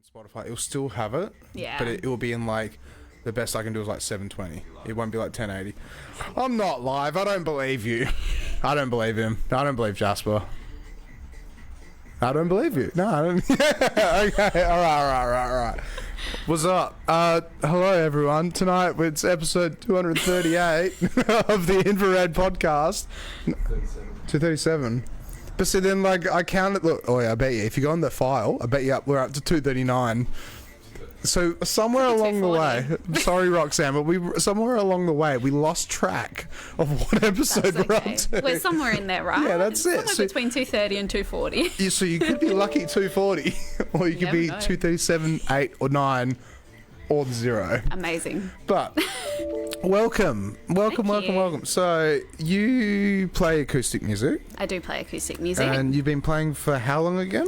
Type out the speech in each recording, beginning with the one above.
Spotify, it'll still have it. Yeah. But it will be in like, the best I can do is like 720. It won't be like 1080. I'm not live. I don't believe you. I don't believe him. I don't believe Jasper. I don't believe you. No, I don't. Okay. All right. What's up? Hello, everyone. Tonight it's episode 238 of the Infra-Red podcast. 237. But see, then, like, I counted. Look, oh yeah, I bet you if you go on the file, I bet you we're up to 239. So somewhere along the way, sorry Roxann, but somewhere along the way we lost track of what episode we're up to. We're somewhere in there, right? Yeah, that's it. Somewhere between 230 and 240. So you could be lucky 240, or you could be 237, 8, or 9, or 0. Amazing. But welcome. So you play acoustic music. I do play acoustic music. And you've been playing for how long again?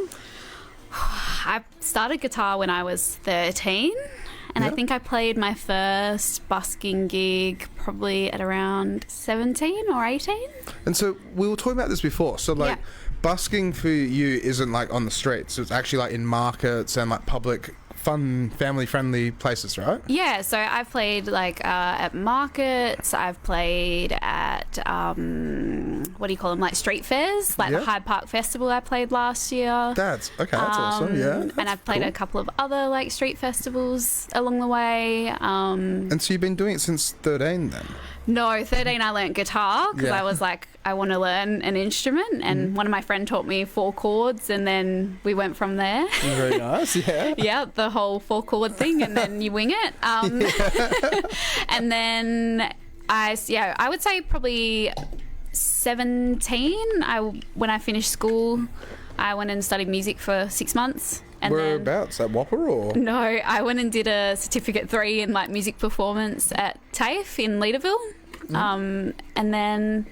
I started guitar when I was 13, and I think I played my first busking gig probably at around 17 or 18. And so we were talking about this before. So like busking for you isn't like on the streets. It's actually like in markets and like public, fun, family-friendly places, right? Yeah, so I've played like at markets. I've played at what do you call them? Like street fairs, like the Hyde Park Festival I played last year. That's awesome. Yeah, that's and I've played a couple of other like street festivals along the way. And so you've been doing it since 13 then? No, 13 I learnt guitar because I was like, I want to learn an instrument, and one of my friends taught me 4 chords, and then we went from there. Very nice, yeah. Yeah, the whole 4-chord thing, and then you wing it. And then I would say probably 17. When I finished school, I went and studied music for 6 months. And whereabouts? At Whopper or? No, I went and did a certificate 3 in like music performance at TAFE in Leederville. And then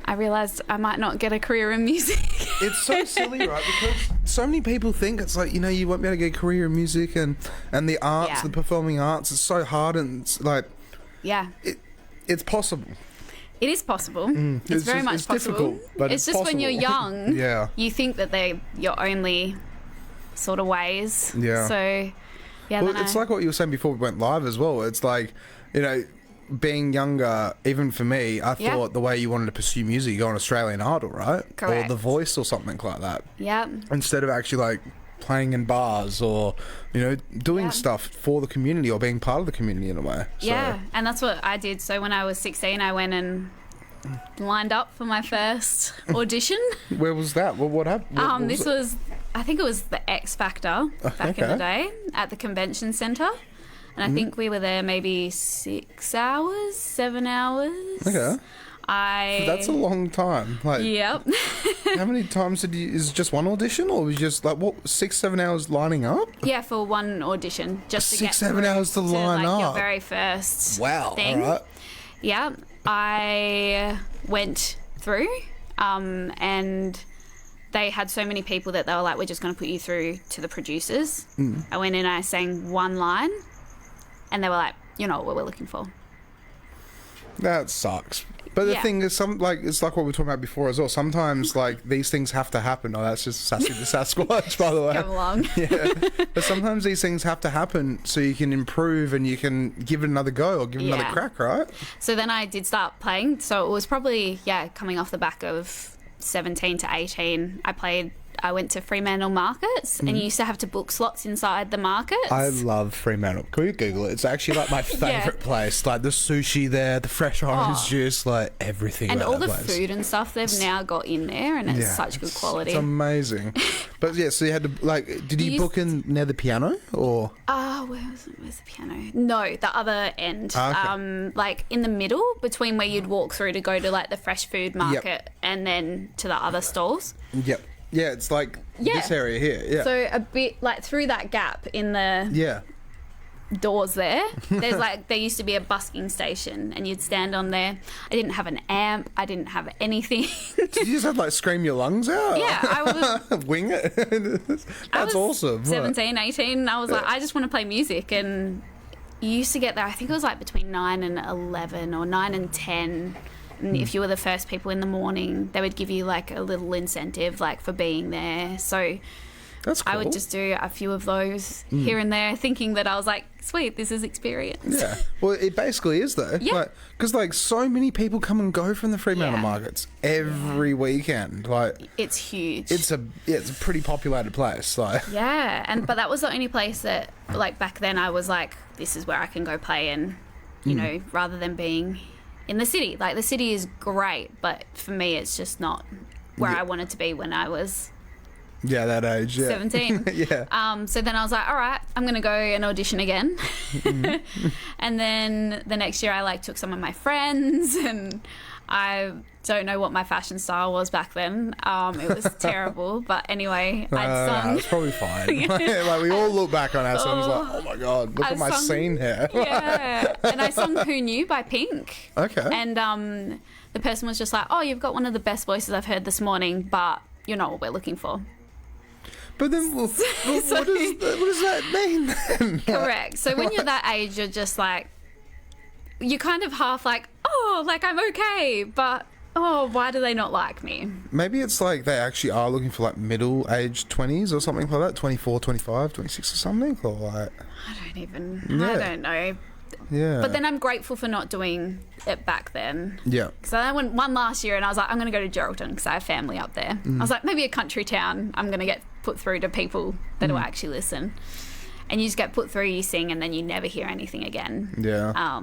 I realised I might not get a career in music. It's so silly, right? Because so many people think it's like, you won't be able to get a career in music and the arts, the performing arts, it's so hard, and it's like... Yeah. It's possible. It is possible. It's very much possible. Difficult, but it's just possible. When you're young, you think that they're your only sort of ways. Yeah. So, yeah. Well, it's like what you were saying before we went live as well. It's like, being younger, even for me, I thought the way you wanted to pursue music, you go on Australian Idol, right? Correct. Or The Voice or something like that. Yeah. Instead of actually like playing in bars or, doing stuff for the community or being part of the community in a way. So. Yeah, and that's what I did. So when I was 16, I went and lined up for my first audition. Where was that? What happened? I think it was the X Factor back in the day at the convention centre. And I think we were there maybe 6 hours, 7 hours. Okay. That's a long time. Like, yep. How many times is it just one audition, or was you just like 6-7 hours lining up? Yeah, for one audition, just to get 6-7 hours to line up. Your very first thing. All right. Yeah, I went through, and they had so many people that they were like, "We're just going to put you through to the producers." I went in, I sang one line, and they were like, "You know what we're looking for." That sucks. But the thing is, it's like what we were talking about before as well. Sometimes, like, these things have to happen. Oh, that's just Sassy the Sasquatch, by the way. Come along. Yeah. But sometimes these things have to happen so you can improve and you can give it another go or give it another crack, right? So then I did start playing. So it was probably, coming off the back of 17 to 18, I went to Fremantle markets, and you used to have to book slots inside the markets. I love Fremantle. Can you Google it? It's actually like my favourite place. Like the sushi there, the fresh orange juice, like everything. And about all the place. Food and stuff they've now got in there, and it's such good quality. It's amazing. But so you had to, like, did you book in near the piano or? Where's the piano? No, the other end. Okay. Like in the middle between where you'd walk through to go to like the fresh food market and then to the other stalls. Yep. Yeah, it's like this area here. Yeah. So a bit like through that gap in the doors there, there used to be a busking station, and you'd stand on there. I didn't have an amp. I didn't have anything. Did you just have to like scream your lungs out? Yeah, I was wing it. That's awesome. 17, 18. I was like, I just want to play music, and you used to get there. I think it was like between 9 and 11 or 9 and 10. And if you were the first people in the morning, they would give you like a little incentive like for being there. So That's cool. I would just do a few of those here and there, thinking that I was like, sweet, this is experience. Yeah. Well, it basically is though. Yeah. Because like so many people come and go from the Fremantle Yeah. markets every weekend. Like It's huge. it's a pretty populated place. Like Yeah, but that was the only place that, like, back then I was like, this is where I can go play, and you know, rather than being in the city. Like, the city is great, but for me it's just not where I wanted to be when I was yeah, that age. Yeah. 17. Yeah. So then I was like, all right, I'm going to go and audition again. And then the next year I like took some of my friends, and I don't know what my fashion style was back then. It was terrible. But anyway, I'd sung. It's probably fine. Like we all look back on ourselves like, oh my God, look at my scene here. Yeah. And I sung Who Knew by Pink. Okay. And the person was just like, oh, you've got one of the best voices I've heard this morning, but you're not what we're looking for. But then, what does that mean then? Correct. So when you're that age, you're just like, you're kind of half like, oh, like I'm okay, but oh, why do they not like me? Maybe it's like they actually are looking for like middle-aged 20s or something like that, 24, 25, 26 or something, or like... I don't know. Yeah. But then I'm grateful for not doing it back then. Yeah. So I went one last year and I was like, I'm going to go to Geraldton because I have family up there. I was like, maybe a country town, I'm going to get put through to people that will actually listen. And you just get put through, you sing, and then you never hear anything again. Yeah.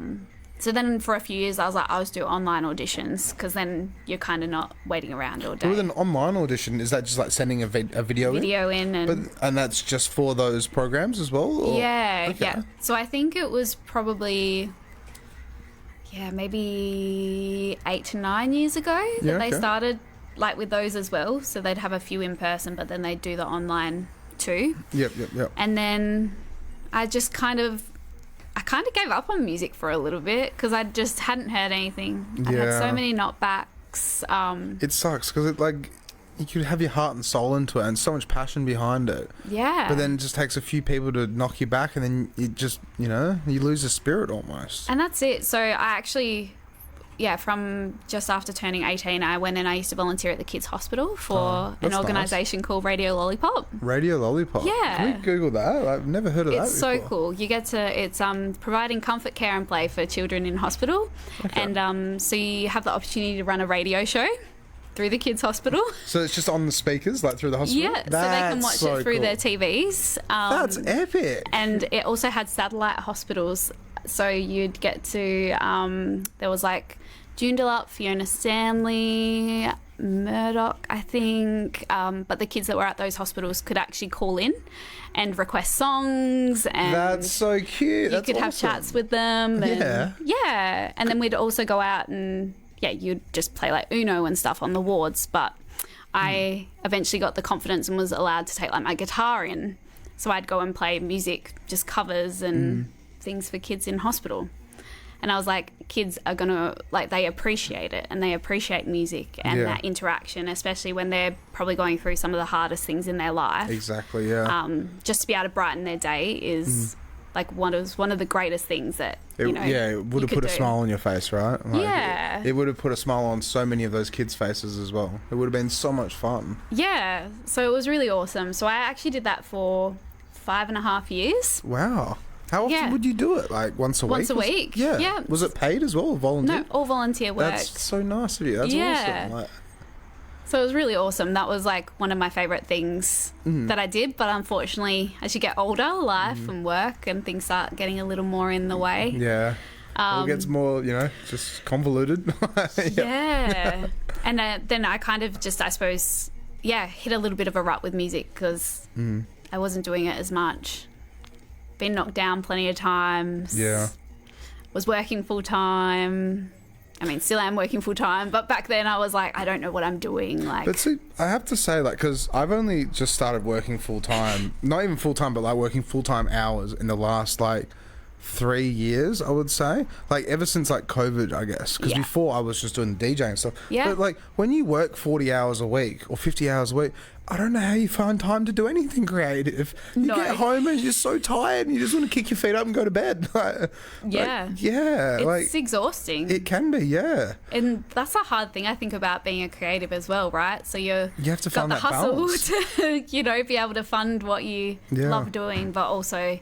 So then for a few years, I was like, I'll just do online auditions because then you're kind of not waiting around all day. With an online audition, is that just like sending a video in? And that's just for those programs as well? Or? Yeah, Okay. yeah. So I think it was probably, maybe 8 to 9 years ago that they started like with those as well. So they'd have a few in person, but then they'd do the online too. Yep. And then I kind of gave up on music for a little bit because I just hadn't heard anything. I had so many knockbacks. It sucks because it like you could have your heart and soul into it and so much passion behind it. Yeah. But then it just takes a few people to knock you back, and then you just you lose the spirit almost. And that's it. So I actually, from just after turning 18, I went and I used to volunteer at the kids' hospital for an organisation called Radio Lollipop. Radio Lollipop? Yeah. Can we Google that? I've never heard of that It's before. so cool. You get to, it's providing comfort, care and play for children in hospital. Okay. And so you have the opportunity to run a radio show through the kids' hospital. So it's just on the speakers, like through the hospital? Yeah, so they can watch it through their TVs. That's epic. And it also had satellite hospitals. So you'd get to, there was like Joondalup, Fiona Stanley, Murdoch, I think. But the kids that were at those hospitals could actually call in and request songs. And that's so cute. You could have chats with them. And, yeah. And then we'd also go out and, you'd just play like Uno and stuff on the wards. But I eventually got the confidence and was allowed to take like my guitar in. So I'd go and play music, just covers and things for kids in hospital. And I was like, kids are going to, like, they appreciate it and they appreciate music and that interaction, especially when they're probably going through some of the hardest things in their life. Exactly, yeah. Just to be able to brighten their day is like one of the greatest things that, it would have put a smile on your face, right? Like, It would have put a smile on so many of those kids' faces as well. It would have been so much fun. Yeah. So it was really awesome. So I actually did that for 5.5 years. Wow. How often would you do it? Like once a week? Once a week. Yeah. Was it paid as well or volunteer? No, all volunteer work. That's so nice of you. That's awesome. Like, so it was really awesome. That was like one of my favourite things that I did. But unfortunately, as you get older, life and work and things start getting a little more in the way. Yeah. It gets more, just convoluted. Yeah. And then I kind of just, I suppose, hit a little bit of a rut with music because I wasn't doing it as much. Been knocked down plenty of times. Yeah. Was working full time. I mean, still am working full time, but back then I was like, I don't know what I'm doing. Like, but see, I have to say, like, because I've only just started working full time, not even full time, but like working full time hours in the last like 3 years, I would say. Like, ever since, like, COVID, I guess. Because Yeah. before, I was just doing DJ and stuff. Yeah. But, like, when you work 40 hours a week or 50 hours a week, I don't know how you find time to do anything creative. You No. get home and you're so tired and you just want to kick your feet up and go to bed. Yeah. Yeah. It's exhausting. It can be, yeah. And that's a hard thing, I think, about being a creative as well, right? So you have to find got that the hustle balance. to, be able to fund what you Yeah. love doing, but also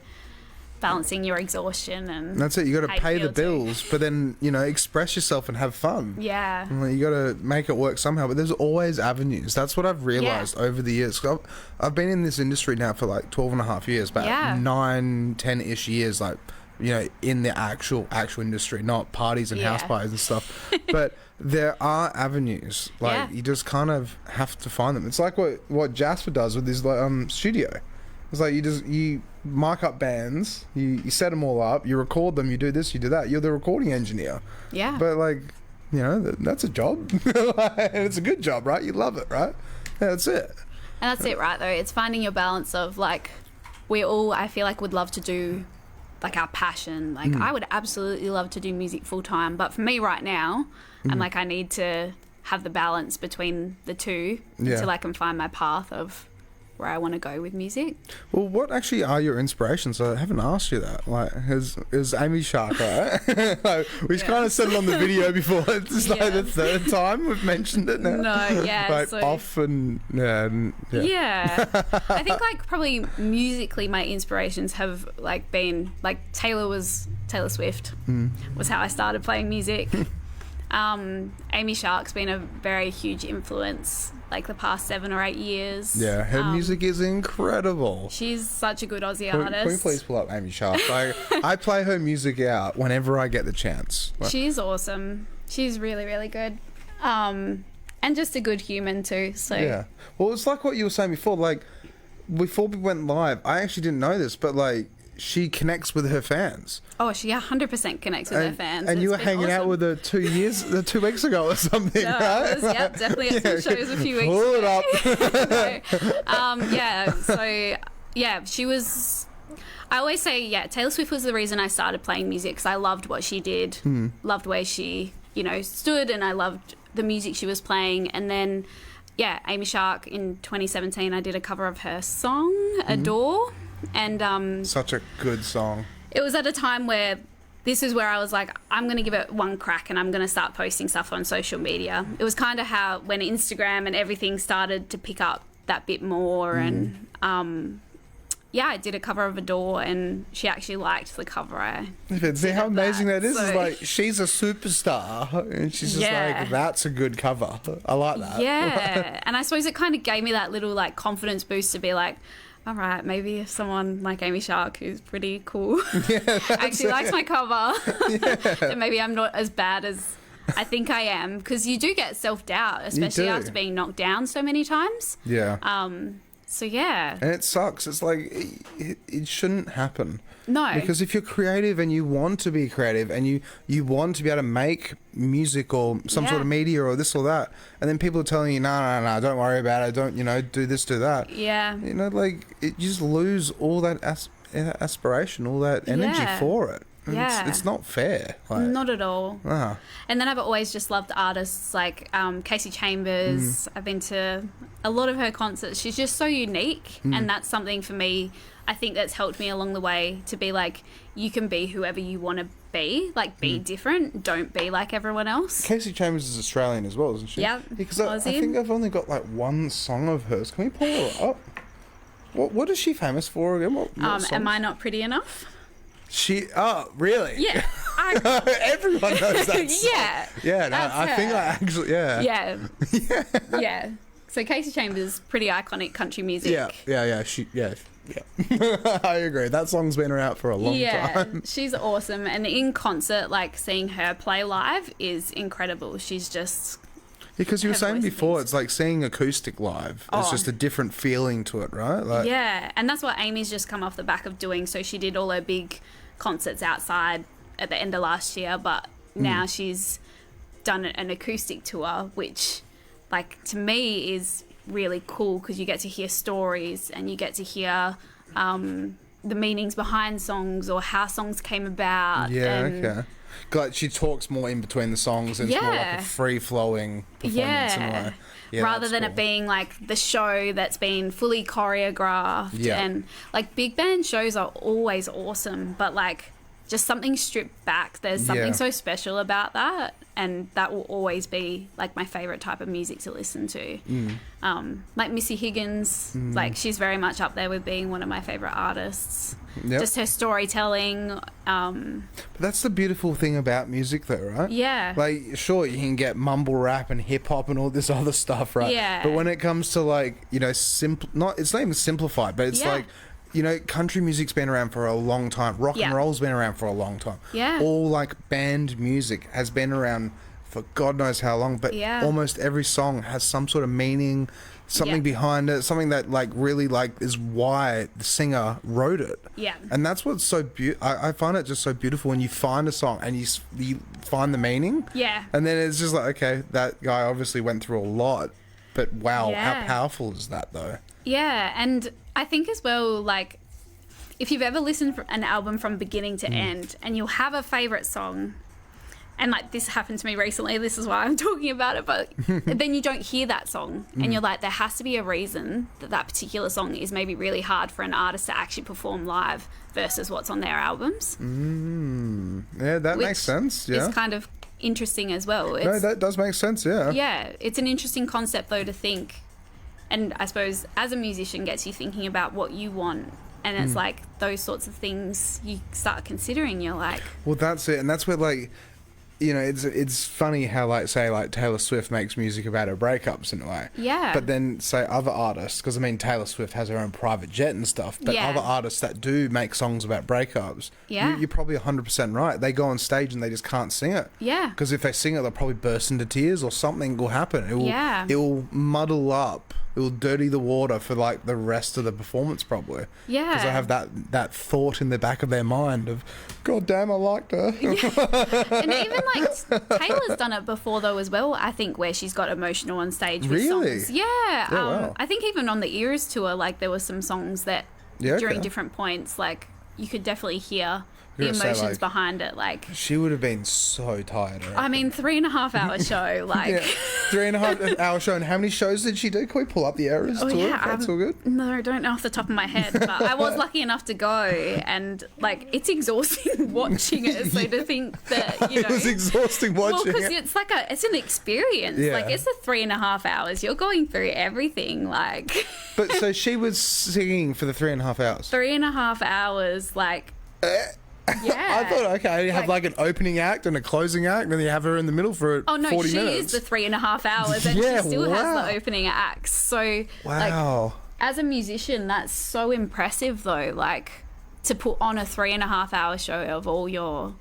balancing your exhaustion and That's it. You got how to you pay the feel too. bills, but then, express yourself and have fun. Yeah. Like, you got to make it work somehow, but there's always avenues. That's what I've realised over the years. 'Cause I've been in this industry now for like 12 and a half years, about Yeah. 9, 10-ish years, like, in the actual industry, not parties and house Yeah. parties and stuff. But there are avenues. Like, Yeah. you just kind of have to find them. It's like what Jasper does with his studio. It's like you mark up bands, you set them all up, you record them, you do this, you do that. You're the recording engineer. Yeah. But, like, that's a job. And it's a good job, right? You love it, right? Yeah, that's it. And that's it, right, though. It's finding your balance of, like, we all, I feel like, would love to do, like, our passion. Like, I would absolutely love to do music full-time. But for me right now, I'm like, I need to have the balance between the two until I can find my path of where I want to go with music. Well, what actually are your inspirations? I haven't asked you that. Like, is Amy Shark, right? Like, we've kind of said it on the video before. It's like the third time we've mentioned it now. No, yeah. Like, so, off and yeah. I think, like, probably musically my inspirations have, like, been, like, Taylor Swift was how I started playing music. Amy Shark's been a very huge influence, like, the past 7 or 8 years. Yeah, her music is incredible. She's such a good Aussie Can artist. we please pull up Amy Shark? Like, I play her music out whenever I get the chance. Like, She's awesome. She's really, really good. And just a good human too. So yeah. Well, it's like what you were saying before. Like, before we went live, I actually didn't know this, but, like, she connects with her fans. Oh, she 100% connects with her fans. And you were It's been hanging out awesome. with her 2 weeks ago or something, No, right? I was, definitely at some shows a few weeks Pull it ago. up. Yeah, so, yeah, she was... I always say, yeah, Taylor Swift was the reason I started playing music because I loved what she did, loved where she, stood, and I loved the music she was playing. And then, yeah, Amy Shark, in 2017, I did a cover of her song, Adore. And Such a good song. it was at a time where this is where I was like, I'm going to give it one crack and I'm going to start posting stuff on social media. It was kind of how when Instagram and everything started to pick up that bit more. And yeah, I did a cover of Adore and she actually liked the cover. See how amazing that is? So- It's like, she's a superstar and she's just Yeah. like, that's a good cover. I like that. Yeah. And I suppose it kind of gave me that little, like, confidence boost to be like, all right, maybe if someone like Amy Shark, who's pretty cool, actually likes my cover, then maybe I'm not as bad as I think I am. Because you do get self-doubt, especially do. after being knocked down so many times. Yeah. So, yeah. And it sucks. It's like, it shouldn't happen. No. Because if you're creative and you want to be creative and you want to be able to make music or some sort of media or this or that, and then people are telling you, no, don't worry about it, don't, do this, do that. Yeah. Like, you just lose all that aspiration, all that energy for it. And Yeah. It's not fair. Like, Not at all. ah. And then I've always just loved artists like Casey Chambers. I've been to a lot of her concerts. She's just so unique. And that's something for me, I think that's helped me along the way to be like, you can be whoever you want to be. Like, be different. Don't be like everyone else. Casey Chambers is Australian as well, isn't she? Yep, Because I Aussie. think I've only got like one song of hers. Can we pull her up? What is she famous for again? What Am songs? I not pretty enough? Really? Yeah. Everyone knows that song. Yeah. Yeah, no, That's I think her. I actually, Yeah. Yeah. So Casey Chambers, pretty iconic country music. Yeah. I agree. That song's been around for a long time. She's awesome. And in concert, like, seeing her play live is incredible. She's just... Because you were Her saying voice and before, things. it's like seeing acoustic live. It's Oh. just a different feeling to it, right? Like, Yeah, and that's what Amy's just come off the back of doing. So she did all her big concerts outside at the end of last year, but now she's done an acoustic tour, which, like, to me is really cool because you get to hear stories and you get to hear the meanings behind songs or how songs came about. Yeah, and okay. Like she talks more in between the songs, and it's more like a free-flowing performance in a way. Yeah, rather than cool. it being like the show that's been fully choreographed. Yeah. And like big band shows are always awesome, but like just something stripped back, there's something so special about that, and that will always be like my favorite type of music to listen to. Like Missy Higgins, like she's very much up there with being one of my favorite artists. Yep. Just her storytelling. But that's the beautiful thing about music, though, right? Yeah. Like, sure, you can get mumble rap and hip hop and all this other stuff, right? Yeah. But when it comes to like, you know, it's not even simplified, but it's like, you know, country music's been around for a long time. Rock and roll's been around for a long time. Yeah. All like band music has been around for God knows how long, but almost every song has some sort of meaning, something behind it, something that like really like is why the singer wrote it. Yeah. And that's what's so beautiful. I find it just so beautiful when you find a song and you find the meaning. Yeah. And then it's just like, okay, that guy obviously went through a lot, but wow, how powerful is that though? Yeah, and I think as well, like, if you've ever listened to an album from beginning to end and you'll have a favourite song, and like this happened to me recently, this is why I'm talking about it, but then you don't hear that song and you're like, there has to be a reason that that particular song is maybe really hard for an artist to actually perform live versus what's on their albums. Yeah, that makes sense. Yeah. It's kind of interesting as well. No, that does make sense, yeah. Yeah, it's an interesting concept though to think. And I suppose as a musician gets you thinking about what you want, and it's like those sorts of things you start considering. You're like, well, that's it, and that's where like, you know, it's funny how like say like Taylor Swift makes music about her breakups in a way. Yeah. But then say other artists, because I mean Taylor Swift has her own private jet and stuff, but other artists that do make songs about breakups, you're probably 100% right. They go on stage and they just can't sing it. Yeah. Because if they sing it, they'll probably burst into tears or something will happen. It will muddle up. It will dirty the water for like the rest of the performance probably. Yeah. Because they have that thought in the back of their mind of, God damn, I liked her. And even like Taylor's done it before though as well, I think, where she's got emotional on stage with songs. Yeah. Wow. I think even on the Eras tour, like there were some songs that during different points, like you could definitely hear the emotions like, behind it. Like she would have been so tired. I mean, 3.5 hour show, like 3.5 hour show. And how many shows did she do? Can we pull up the Eras tour? Yeah, That's all good. No, I don't know off the top of my head, but I was lucky enough to go, and like it's exhausting watching it. So to think that, you know, it was exhausting watching. Well, because it's like it's an experience. Yeah. Like it's the 3.5 hours. You're going through everything. Like, but so she was singing for the 3.5 hours. 3.5 hours. Like. Yeah. I thought, okay, you have like an opening act and a closing act, and then you have her in the middle for 40 minutes. She is the 3.5 hours, and she still has the opening acts. So, like, as a musician, that's so impressive, though. Like, to put on a 3.5 hour show of all your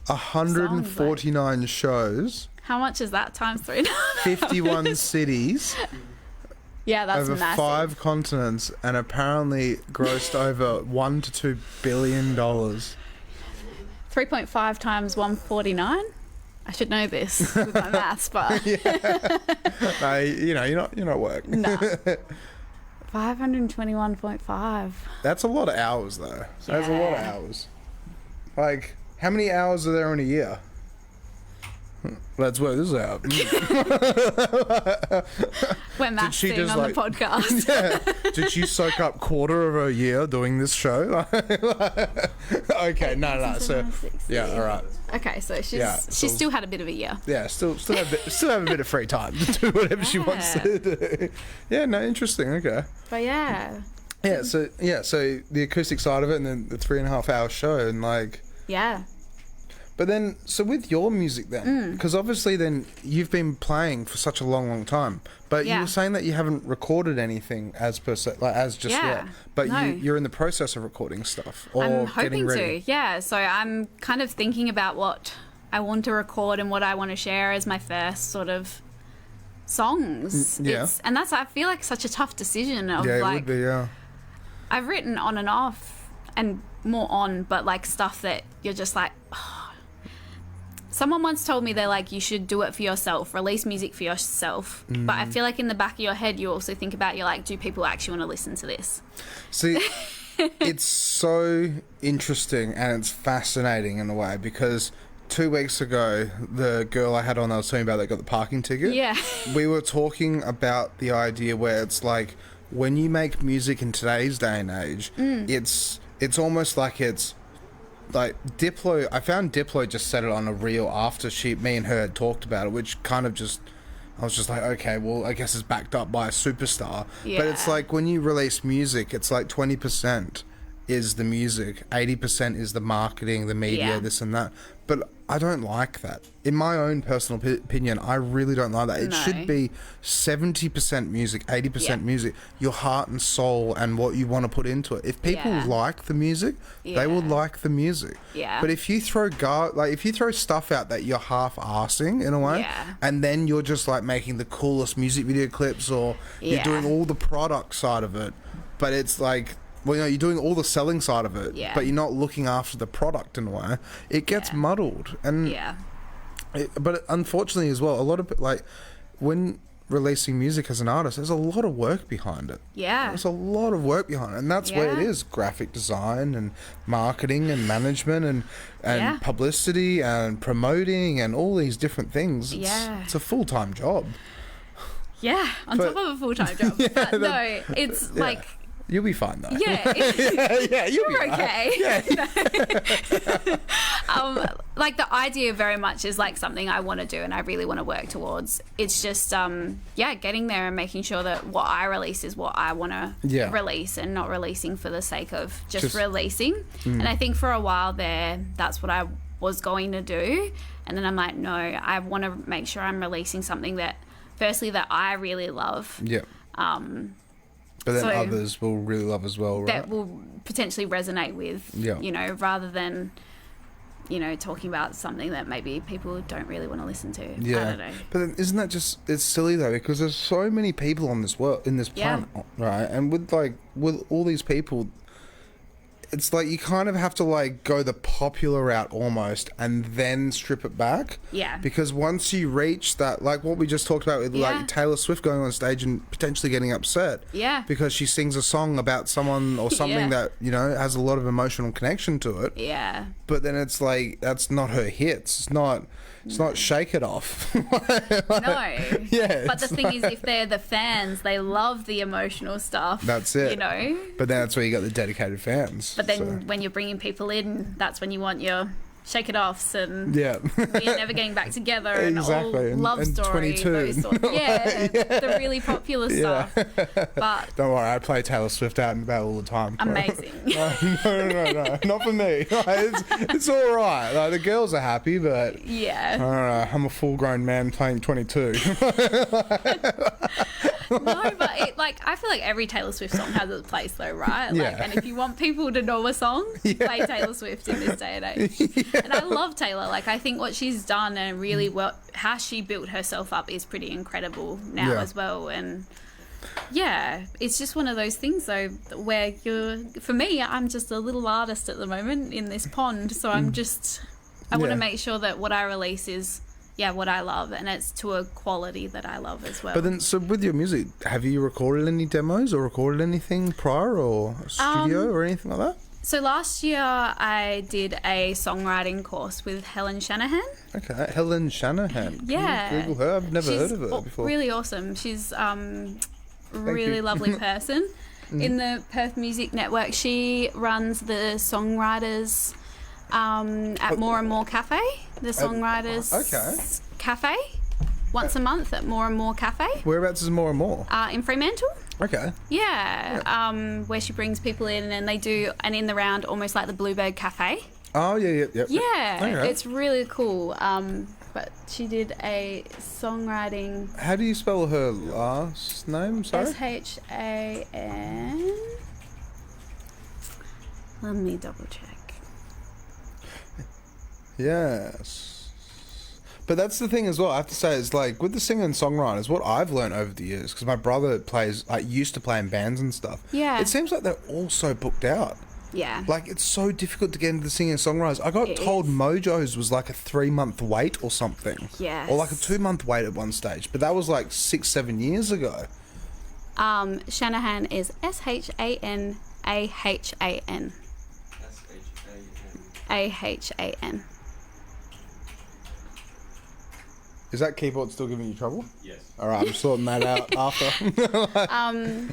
149 songs, shows. How much is that times 3.5 51 cities. Yeah, that's over massive. 5 continents, and apparently grossed over $1 to $2 billion. 3.5 times 149. I should know this with my maths, but no, you know, you're not work. No. 521.5. That's a lot of hours, though. That's a lot of hours. Like, how many hours are there in a year? Let's work this out. We're mathsing on the podcast. Did she soak up quarter of a year doing this show? Okay, no. So, yeah, all right. Okay, so she's still had a bit of a year. Yeah, still have a bit of free time to do whatever she wants to do. Yeah, no, interesting. Okay. But yeah. So the acoustic side of it, and then the 3.5 hour show, and like. Yeah. But then, so with your music then, because obviously then you've been playing for such a long time, but you were saying that you haven't recorded anything as per se, like as just yet, but you're in the process of recording stuff or I'm hoping getting ready. to, yeah. So I'm kind of thinking about what I want to record and what I want to share as my first sort of songs. And that's, I feel like, such a tough decision of it like, would be, I've written on and off and more on, but like stuff that you're just like, oh. Someone once told me, they're like, you should do it for yourself, release music for yourself. But I feel like in the back of your head, you also think about, you're like, do people actually want to listen to this? See, it's so interesting and it's fascinating in a way because 2 weeks ago, the girl I had on, I was talking about that got the parking ticket. Yeah. We were talking about the idea where it's like when you make music in today's day and age, it's almost like it's like Diplo. I found Diplo just said it on a reel after me and her had talked about it, which kind of just. I was just like, okay, well, I guess it's backed up by a superstar. Yeah. But it's like when you release music, it's like 20% is the music, 80% is the marketing, the media, this and that. But I don't like that. In my own personal opinion, I really don't like that. It should be 70% music, 80% music, your heart and soul and what you want to put into it. If people like the music, they will like the music. Yeah. But if you throw if you throw stuff out that you're half-arsing in a way, and then you're just like making the coolest music video clips or you're doing all the product side of it, but it's like, well, you know, you're doing all the selling side of it, but you're not looking after the product in a way. It gets muddled, and but unfortunately as well, a lot of like when releasing music as an artist, there's a lot of work behind it. Yeah, there's a lot of work behind it, and that's where it is: graphic design and marketing and management and publicity and promoting and all these different things. It's a full-time job. Yeah, on top of a full-time job. But no, it's like. You'll be fine though. Yeah. You'll be okay. Yeah. Like the idea very much is like something I want to do and I really want to work towards. It's just getting there and making sure that what I release is what I want to release and not releasing for the sake of just releasing. And I think for a while there, that's what I was going to do. And then I'm like, no, I want to make sure I'm releasing something that firstly that I really love. Yeah. But then others will really love as well, right? That will potentially resonate with, you know, rather than, you know, talking about something that maybe people don't really want to listen to. Yeah. I don't know. But then isn't that just, it's silly though, because there's so many people on this world, in this planet, right? And with all these people, it's like you kind of have to like go the popular route almost and then strip it back. Yeah. Because once you reach that, like what we just talked about with like Taylor Swift going on stage and potentially getting upset. Yeah. Because she sings a song about someone or something that, you know, has a lot of emotional connection to it. Yeah. But then it's like, that's not her hits. It's not Shake It Off. No. Yeah. But the thing is, if they're the fans, they love the emotional stuff. That's it. You know? But then that's where you got the dedicated fans. But then when you're bringing people in, that's when you want your Shake It Offs and we're never getting back together and all love stories. The really popular stuff. But don't worry, I play Taylor Swift out and about all the time. Amazing. No, not for me. It's all right. Like, the girls are happy, but I don't know. I'm a full-grown man playing 22. No, but I feel like every Taylor Swift song has its place though, right? Like, and if you want people to know a song, play Taylor Swift in this day and age. And I love Taylor. Like, I think what she's done and really how she built herself up is pretty incredible now as well. And it's just one of those things though where for me, I'm just a little artist at the moment in this pond. So I want to make sure that what I release is what I love, and it's to a quality that I love as well. But then, so with your music, have you recorded any demos or recorded anything prior or studio or anything like that? So last year I did a songwriting course with Helen Shanahan. Okay, Helen Shanahan. Yeah. Can you Google her? I've never heard of her before. Really awesome. She's a really lovely person in the Perth Music Network. She runs the songwriters at More and More Cafe, the Songwriters Cafe, once a month at More and More Cafe. Whereabouts is More and More? In Fremantle. Okay. Yeah, where she brings people in and they do an in the round almost like the Bluebird Cafe. Oh, yeah. Okay. It's really cool. But she did a songwriting... How do you spell her last name? Sorry? S-H-A-N... Let me double check. Yes. But that's the thing as well, I have to say, is like with the singer and songwriters, what I've learned over the years, because my brother used to play in bands and stuff. Yeah. It seems like they're all so booked out. Yeah. Like, it's so difficult to get into the singer and songwriters. I got told Mojo's was like a 3-month wait or something. Yeah. Or like a 2-month wait at one stage. But that was like 6-7 years ago. Shanahan is SHANAHAN. Ahan. Ahan. Is that keyboard still giving you trouble? Yes. All right, I'm sorting that out after.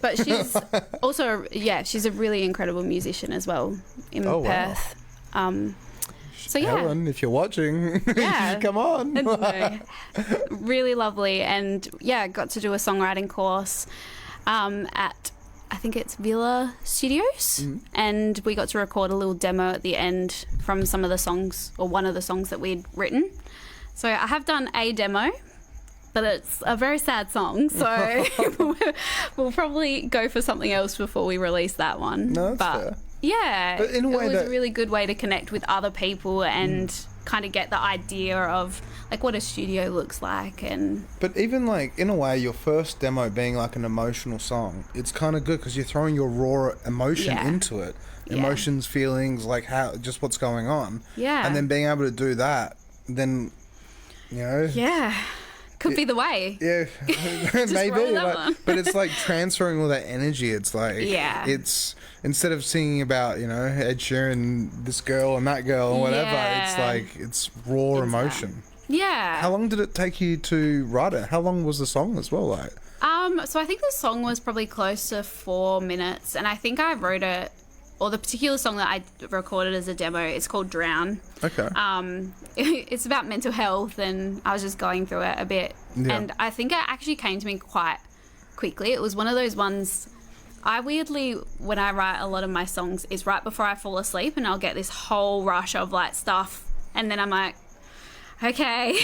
But she's also, she's a really incredible musician as well in Perth. Wow. So yeah, Helen, if you're watching, yeah, come on. No, really lovely, and got to do a songwriting course at, I think it's Villa Studios, and we got to record a little demo at the end from some of the songs, or one of the songs that we'd written. So I have done a demo, but it's a very sad song, so we'll probably go for something else before we release that one. No, that's fair. Yeah, but in a way it was a really good way to connect with other people and kind of get the idea of like what a studio looks like. And but even like in a way, your first demo being like an emotional song, it's kind of good because you're throwing your raw emotion into it, emotions, feelings, like how just what's going on. Yeah, and then being able to do that, then could be the way. Yeah, maybe. But it's like transferring all that energy. It's like it's instead of singing about Ed Sheeran, this girl and that girl and whatever. It's like it's raw emotion. Yeah. How long did it take you to write it? How long was the song as well? Like, so I think the song was probably close to 4 minutes, and I think I wrote it. Or the particular song that I recorded as a demo, it's called Drown. Okay. It's about mental health, and I was just going through it a bit. Yeah. And I think it actually came to me quite quickly. It was one of those ones, I weirdly, when I write a lot of my songs, is right before I fall asleep, and I'll get this whole rush of like stuff, and then I'm like, okay,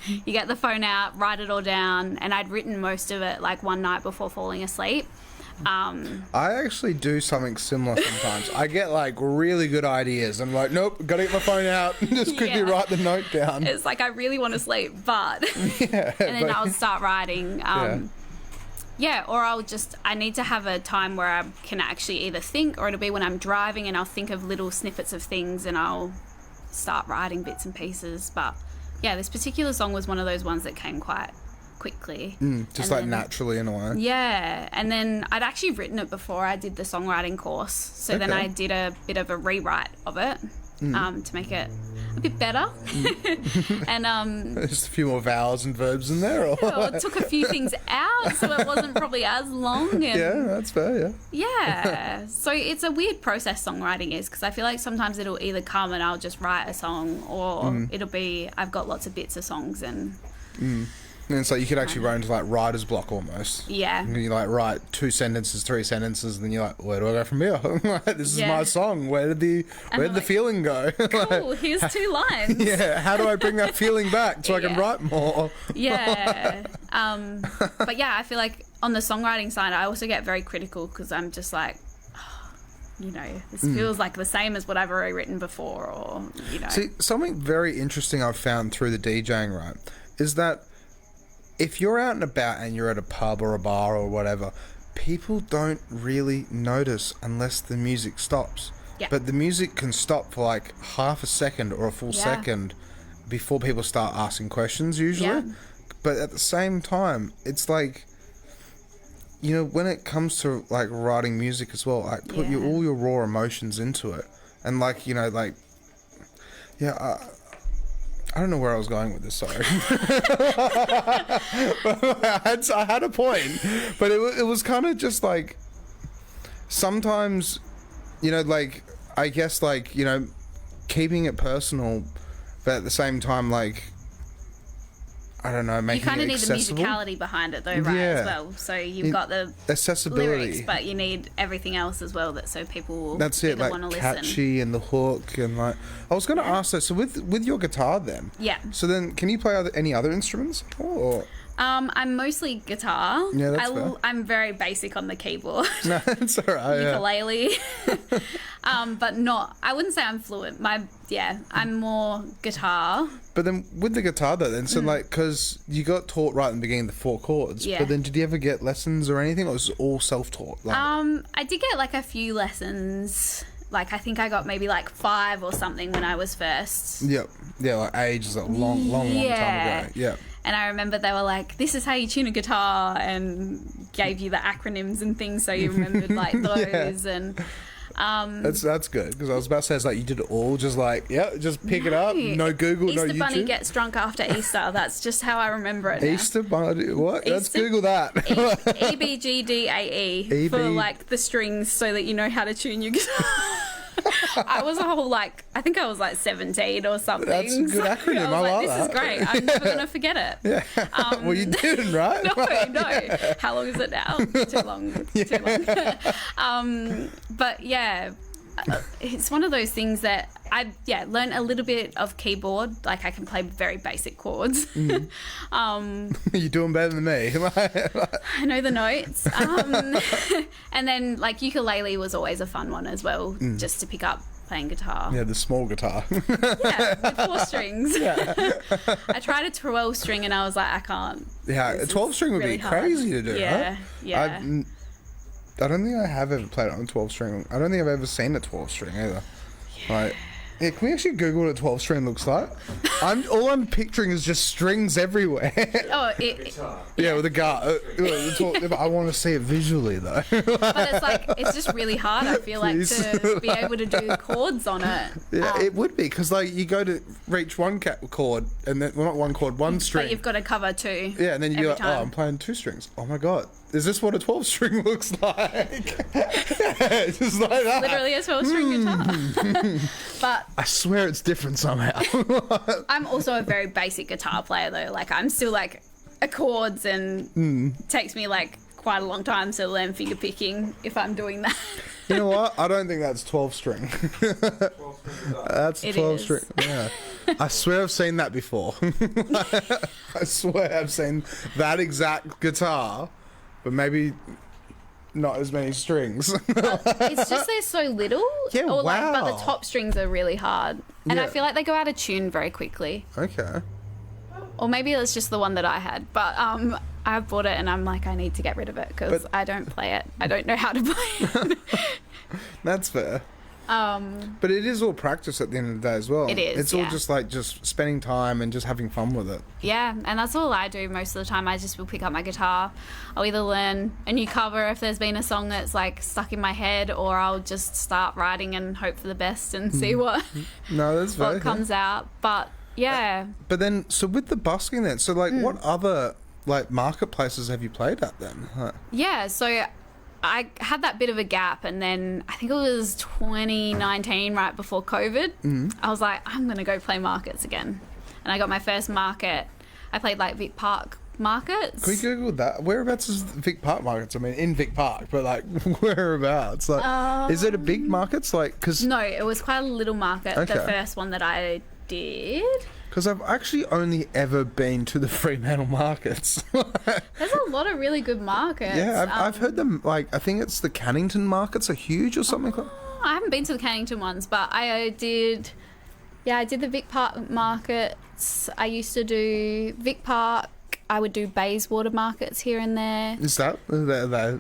you get the phone out, write it all down, and I'd written most of it like one night before falling asleep. I actually do something similar sometimes. I get like really good ideas. I'm like, nope, gotta get my phone out and just quickly write the note down. It's like I really want to sleep, but and then I'll start writing. Or I need to have a time where I can actually either think, or it'll be when I'm driving and I'll think of little snippets of things and I'll start writing bits and pieces. But yeah, this particular song was one of those ones that came quite quickly. Just like naturally in a way. Yeah, and then I'd actually written it before I did the songwriting course, so then I did a bit of a rewrite of it to make it a bit better. And just a few more vowels and verbs in there, or it took a few things out, so it wasn't probably as long. And yeah, that's fair. Yeah, so it's a weird process songwriting is, because I feel like sometimes it'll either come and I'll just write a song, or it'll be I've got lots of bits of songs and. And it's like you could actually run into like writer's block almost. Yeah. And you like write 2 sentences, 3 sentences, and then you're like, where do I go from here? This is my song. Where did the feeling go? Cool, here's 2 lines. Yeah, how do I bring that feeling back so I can write more? Yeah. But yeah, I feel like on the songwriting side, I also get very critical because I'm just like, this feels like the same as what I've already written before, or, See, something very interesting I've found through the DJing, right, is that if you're out and about and you're at a pub or a bar or whatever, people don't really notice unless the music stops. Yeah. But the music can stop for like half a second or a full second before people start asking questions usually. Yeah. But at the same time, it's like, when it comes to like writing music as well, like put all your raw emotions into it. And like, I don't know where I was going with this, sorry. I had a point, but it was kind of just like, sometimes, I guess keeping it personal, but at the same time, like, I don't know, making it accessible. You kind of need the musicality behind it though, right, as well. So you've got the accessibility, lyrics, but you need everything else as well, so people will want to listen. Catchy and the hook and like. I was going to ask that. So with your guitar then. Yeah. So then, can you play any other instruments? Or? I'm mostly guitar. Yeah, that's fair. I'm very basic on the keyboard. No, it's all right. Ukulele. But not. I wouldn't say I'm fluent. I'm more guitar. But then with the guitar though, so because you got taught right in the beginning the 4 chords. Yeah. But then did you ever get lessons or anything, or was it all self-taught? I did get like a few lessons. Like, I think I got maybe like 5 or something when I was first. Yep. Yeah, like ages, like long time ago. Yeah. And I remember they were like, this is how you tune a guitar, and gave you the acronyms and things so you remembered like those. And That's good, because I was about to say, it's like you did it all, just like, just pick it up, no Google, Easter no YouTube. Bunny gets drunk after Easter. That's just how I remember it now. Easter Bunny, what? Let's Google that. EBGDAE for like the strings, so that you know how to tune your guitar. I was I think I was like 17 or something. That's a good acronym. I was like, that. This is great. I'm never going to forget it. Yeah. Well, you didn't, right? No. How long is it now? Too long. Too long. But yeah, it's one of those things that I learned a little bit of keyboard. Like I can play very basic chords. You're doing better than me. I know the notes. And then like ukulele was always a fun one as well, just to pick up playing guitar. Yeah, the small guitar. Yeah, with 4 strings. Yeah. I tried a 12 string and I was like, I can't. Yeah, a 12 string would really be crazy to do. Yeah, right? yeah. I don't think I have ever played it on a 12 string. I don't think I've ever seen a 12 string either. Like, yeah, can we actually Google what a 12 string looks like? All I'm picturing is just strings everywhere. Oh, yeah, with a guitar. I want to see it visually though. But it's just really hard, I feel like, to be able to do chords on it. Yeah, it would be, because like you go to reach one chord and then, well, not one chord, one string. But you've got to cover 2. Yeah, and then you're like, time. oh, I'm playing 2 strings. Oh my god, is this what a 12 string looks like? Just like that. Literally a 12 string guitar. But I swear it's different somehow. I'm also a very basic guitar player though. Like I'm still like chords, and it takes me like quite a long time to learn finger picking if I'm doing that. You know what? I don't think that's 12 string. That's 12 string. Yeah. I swear I've seen that before. I swear I've seen that exact guitar, but maybe not as many strings. It's just they're so little. Yeah, or like, wow. But the top strings are really hard. And Yeah. I feel like they go out of tune very quickly. Okay. Or maybe it's just the one that I had. But I bought it and I'm like, I need to get rid of it because I don't play it. I don't know how to play it. That's fair. But it is all practice at the end of the day as well. It is, It's all just spending time and just having fun with it. Yeah, and that's all I do most of the time. I just will pick up my guitar. I'll either learn a new cover if there's been a song that's like stuck in my head, or I'll just start writing and hope for the best and see what No, that's fair. what comes out. But yeah. But then, so with the busking then, so like what other like marketplaces have you played at then? Yeah, so I had that bit of a gap, and then I think it was 2019, right before COVID. I was like, I'm going to go play markets again. And I got my first market. I played like Vic Park markets. Can we Google that? Whereabouts is Vic Park markets? I mean, in Vic Park, but like whereabouts? Like, is it a big markets? Like, cause No, it was quite a little market, the first one that I did. Because I've actually only ever been to the Fremantle markets. There's a lot of really good markets. Yeah, I've heard them, like, I think it's the Cannington markets are huge or something like that. I haven't been to the Cannington ones, but I did the Vic Park markets. I used to do Vic Park. I would do Bayswater markets here and there. Is that?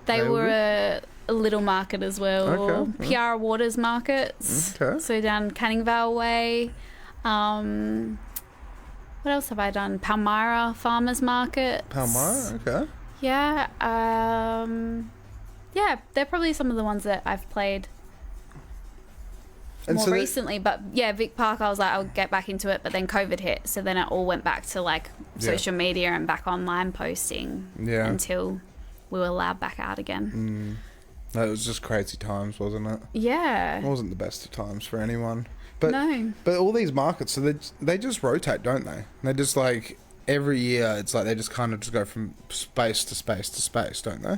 They were a little market as well. Okay. Piara Waters markets. Okay. So down Canning Vale Way. What else have I done? Palmyra Farmers Market. Palmyra, okay. Yeah. Yeah, they're probably some of the ones that I've played more recently. But yeah, Vic Park, I was like, I'll get back into it. But then COVID hit. So then it all went back to like social media and back online posting until we were allowed back out again. It was just crazy times, wasn't it? Yeah. It wasn't the best of times for anyone. But, no. But all these markets, so they just rotate, don't they? They just like, every year, it's like they just kind of just go from space to space to space, don't they?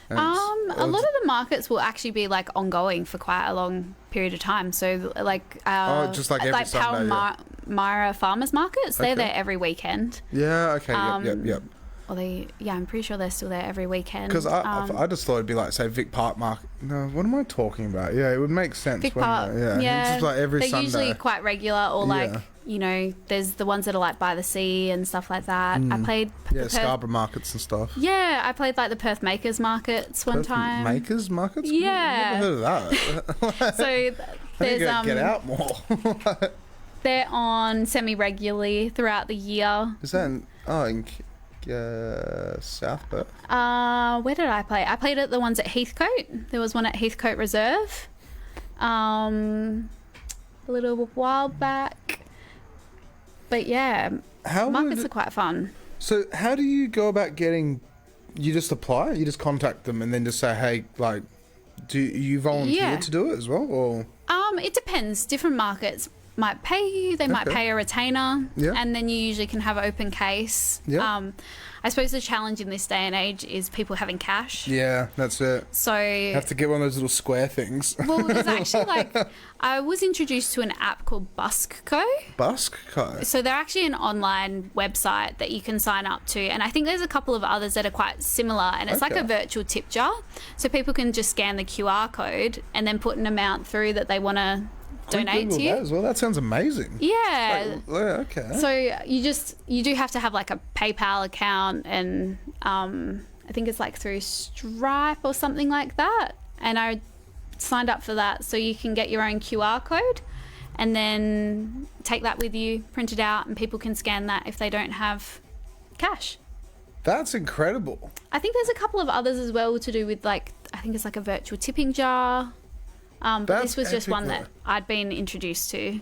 A lot of the markets will actually be like ongoing for quite a long period of time. So like, just like every Sunday, Palmyra Farmers Markets, they're there every weekend. Yeah, okay, yep. Well, I'm pretty sure they're still there every weekend. Because I just thought it'd be like, say, Vic Park Market. No, what am I talking about? Yeah, it would make sense. Vic Park, yeah. It's just like every they're Sunday. They're usually quite regular, or like, you know, there's the ones that are like by the sea and stuff like that. I played Scarborough markets and stuff. Yeah, I played like the Perth Makers markets one time. Makers markets? Yeah. I've never heard of that. So there's get out more. They're on semi-regularly throughout the year. Is that in South Perth? Where did I play? I played at the ones at Heathcote. There was one at Heathcote Reserve. A little while back. But yeah, markets are quite fun. So how do you go about getting... You just apply? You just contact them and then just say, hey, like, do you volunteer to do it as well? Or it depends. Different markets might pay you. They might pay a retainer. Yeah. And then you usually can have open case. Yeah. I suppose the challenge in this day and age is people having cash. Yeah, that's it. So you have to get one of those little square things. Well, there's actually I was introduced to an app called Busker. Busker? So they're actually an online website that you can sign up to, and I think there's a couple of others that are quite similar, and it's like a virtual tip jar. So people can just scan the QR code and then put an amount through that they want to donate to you. That as well. That sounds amazing. Yeah. Okay. So you do have to have like a PayPal account, and I think it's like through Stripe or something like that. And I signed up for that, so you can get your own QR code and then take that with you, print it out, and people can scan that if they don't have cash. That's incredible. I think there's a couple of others as well to do with, like, I think it's like a virtual tipping jar. But this was just one that I'd been introduced to.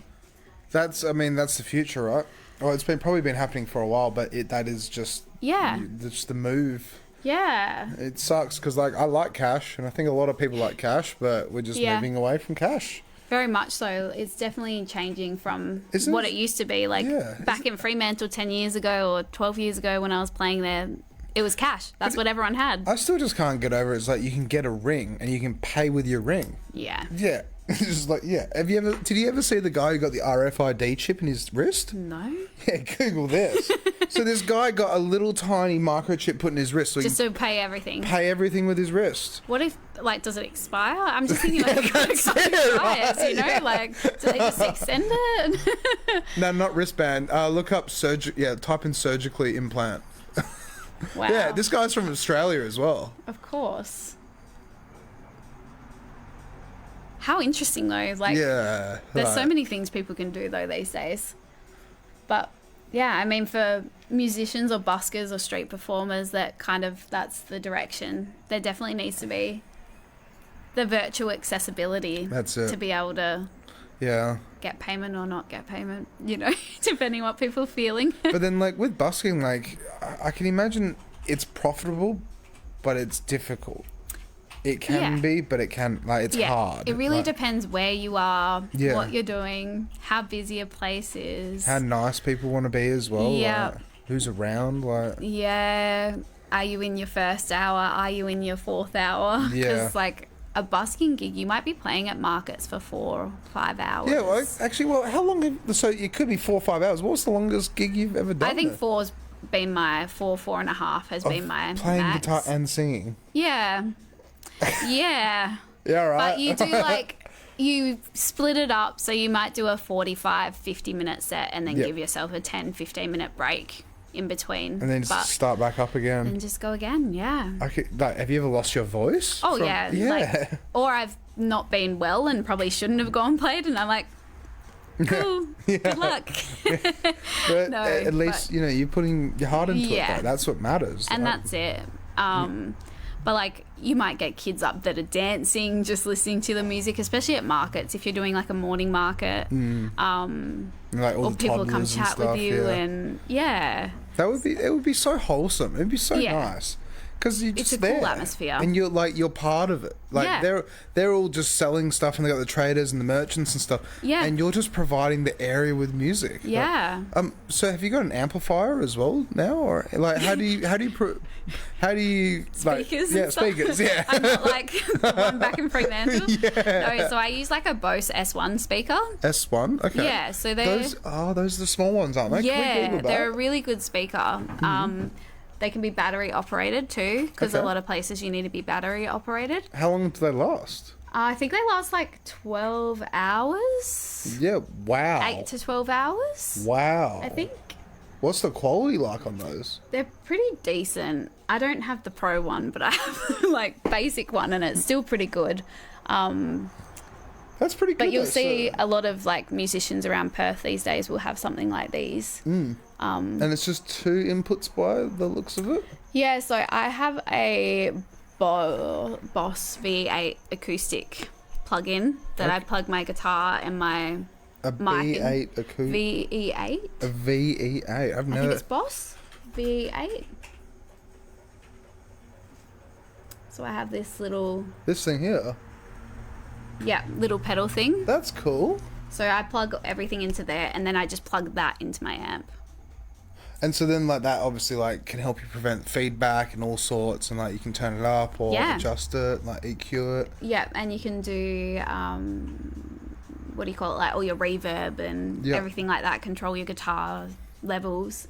That's the future, right? Well, it's probably been happening for a while, but that is just just the move. Yeah. It sucks because I like cash, and I think a lot of people like cash, but we're just moving away from cash. Very much so. It's definitely changing from what it used to be. Back in Fremantle 10 years ago or 12 years ago when I was playing there, it was cash. That's what everyone had. I still just can't get over it. It's like you can get a ring and you can pay with your ring. Yeah. Yeah. It's just like, yeah. Did you ever see the guy who got the RFID chip in his wrist? No. Yeah, Google this. So this guy got a little tiny microchip put in his wrist. So just to pay everything. Pay everything with his wrist. What if, does it expire? I'm just thinking, expires, do they just extend it? No, not wristband. Look up type in surgically implant. Wow. Yeah, this guy's from Australia as well. Of course. How interesting though. There's so many things people can do though these days. But yeah, I mean, for musicians or buskers or street performers, that's the direction. There definitely needs to be the virtual accessibility. That's it. To be able to get payment or not get payment, depending what people are feeling. But then with busking, I can imagine it's profitable, but it's difficult. It can be, but it can, it's hard. It really depends where you are, what you're doing, how busy a place is. How nice people want to be as well. Yeah. Who's around, Yeah. Are you in your first hour? Are you in your fourth hour? Yeah. Because, a busking gig, you might be playing at markets for 4 or 5 hours. Yeah, how long so it could be 4 or 5 hours. What's the longest gig you've ever done? I think 4's been my 4.5 has been my playing max. Guitar and singing. Yeah. Yeah. Yeah, right. But you do you split it up, so you might do a 45, 50-minute set and then give yourself a 10, 15-minute break in between. And then just start back up again. And just go again, yeah. Okay, have you ever lost your voice? Oh, yeah. Or I've not been well and probably shouldn't have gone played, and I'm like, cool, good luck. But at least, you're putting your heart into it. That's what matters. And that's it. But you might get kids up that are dancing, just listening to the music, especially at markets. If you're doing a morning market, or people come chat with you, and it would be so wholesome. It'd be so nice. Because you're just there. It's a cool atmosphere. And you're part of it. They're all just selling stuff, and they got the traders and the merchants and stuff. Yeah. And you're just providing the area with music. Yeah. So have you got an amplifier as well now, or how do you speakers? Speakers. Yeah. I'm not the one back in Fremantle. Yeah. No, so I use a Bose S1 speaker. S1. Okay. Yeah. So those are the small ones, aren't they? Yeah, they're a really good speaker. Mm-hmm. They can be battery operated too, because a lot of places you need to be battery operated. How long do they last? I think they last 12 hours. Yeah, wow. 8 to 12 hours. Wow. I think. What's the quality like on those? They're pretty decent. I don't have the pro one, but I have basic one, and it's still pretty good. That's pretty good. But you'll see a lot of musicians around Perth these days will have something like these. And it's just 2 inputs by the looks of it? Yeah, so I have a Boss V8 acoustic plug-in that I plug my guitar and my A mic in. V8 acoustic. VE8. A VE8. I've I think never. it's Boss VE8. So I have this little, This thing here. little pedal thing. That's cool. So I plug everything into there, and then I just plug that into my amp. And so then, like, that obviously, like, can help you prevent feedback and all sorts, and, like, you can turn it up or adjust it, like, EQ it. Yeah, and you can do, what do you call it, like all your reverb and everything like that, control your guitar levels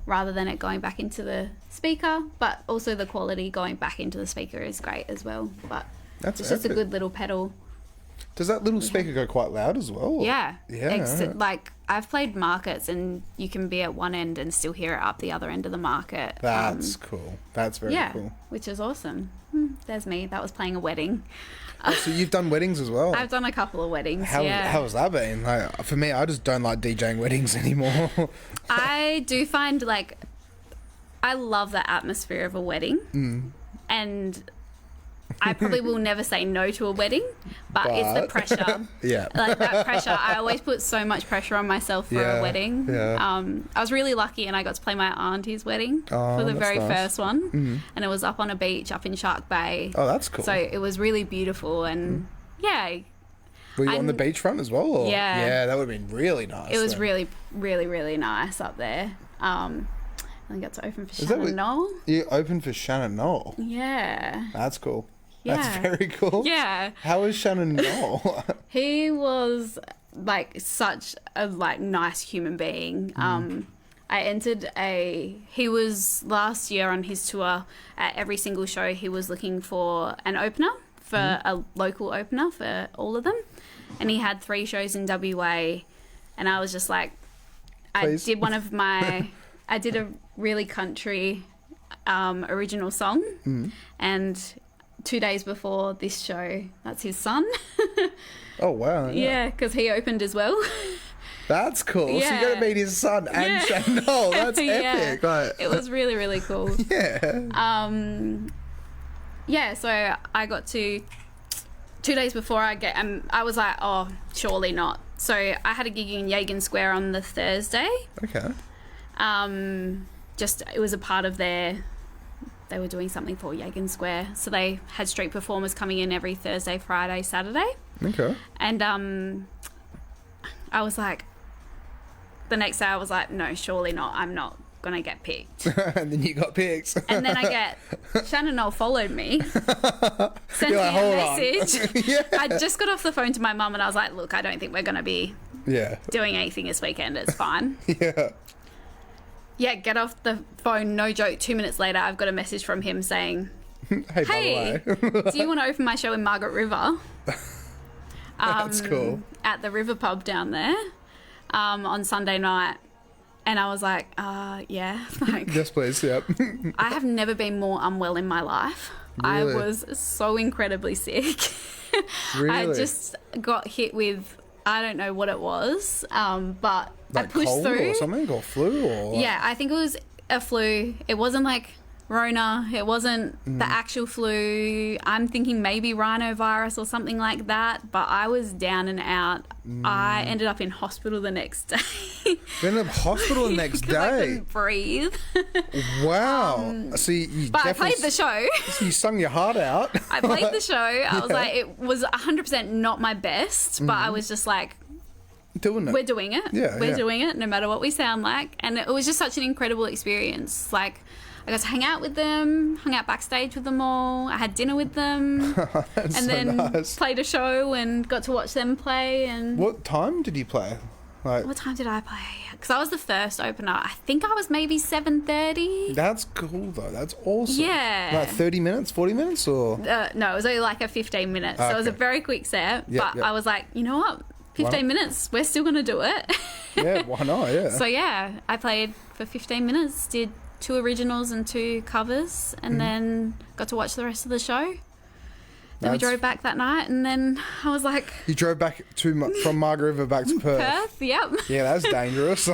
rather than it going back into the speaker, but also the quality going back into the speaker is great as well. But That's it's just a epic. good little pedal. Does that little speaker go quite loud as well? or- Yeah. Yeah. Like, I've played markets and you can be at one end and still hear it up the other end of the market. That's cool. That's very cool. Which is awesome. There's me. That was playing a wedding. Oh, so you've done weddings as well? I've done a couple of weddings, How has that been? Like, for me, I just don't like DJing weddings anymore. I do find, like, I love the atmosphere of a wedding. And I probably will never say no to a wedding, but it's the pressure. Yeah. Like, that pressure. I always put so much pressure on myself for a wedding. Yeah. I was really lucky and I got to play my auntie's wedding for the that's very nice. first one. And it was up on a beach up in Shark Bay. Oh, that's cool. So it was really beautiful and Were you on the beachfront as well? Or? Yeah. Yeah, that would have been really nice. it was then. really, really, really nice up there. I got to open for Is that Shannon Knoll. You opened for Shannon Knoll. Yeah. That's cool. Yeah. That's very cool. Yeah. How is Shannon Knoll? He was like such a nice human being. He was last year on his tour at every single show. He was looking for an opener, for a local opener for all of them. And he had 3 shows in WA. And I was just like, Please. I did a really country original song. And 2 days before this show, that's his son. Oh, wow. Yeah, because he opened as well. That's cool. So you Yeah. got to meet his son and Shannon Knoll. That's Yeah. epic. Like, It was really, really cool. yeah. So I got to 2 days before I was like, oh, surely not. So I had a gig in Yagan Square on the Thursday. Okay. It was a part of they were doing something for Yagan Square. So they had street performers coming in every Thursday, Friday, Saturday. Okay. And I was like, the next day I was like, no, surely not. I'm not going to get picked. And then you got picked. And then I get, Shannon Knoll followed me, sent me like, a "Hold on." message. Yeah. I just got off the phone to my mum and I was like, look, I don't think we're going to be Yeah. doing anything this weekend. It's fine. Yeah. Yeah, get off the phone, no joke. 2 minutes later, I've got a message from him saying, Hey, by the way. do you want to open my show in Margaret River? That's cool. At the River Pub down there on Sunday night. And I was like, yeah. Like, Yes, please. Yep. I have never been more unwell in my life. I Really? was so incredibly sick. Really? I just got hit with, I don't know what it was, but I Like pushed cold through. or something? Or flu? Or Yeah, I think it was a flu. It wasn't like Rona. It wasn't the actual flu. I'm thinking maybe rhinovirus or something like that, but I was down and out. I ended up in hospital the next day. You ended up hospital the next 'Cause I day. couldn't breathe. Wow. So you But I definitely played the show. You sung your heart out. I played the show. I was like, it was 100% not my best, but I was just like, Doing it. we're doing it. Yeah, We're yeah. doing it no matter what we sound like. And it was just such an incredible experience. Like, I got to hang out with them, hung out backstage with them all. I had dinner with them That's and so then nice. played a show and got to watch them play. And What time did you play? Like, what time did I play? Because I was the first opener. I think I was maybe 7:30. that's cool though. That's awesome. Yeah. Like 30 minutes, 40 minutes, or No, it was only like a 15 minutes. So it was a Okay. very quick set. Yep, but yep. I was like, you know what? 15 minutes, we're still going to do it. yeah, why not? Yeah. So yeah, I played for 15 minutes, did 2 originals and 2 covers, and then got to watch the rest of the show. Then we That's- drove back that night, and then I was like, You drove back from Margaret River back to Perth. Perth, yep. Yeah, that's dangerous.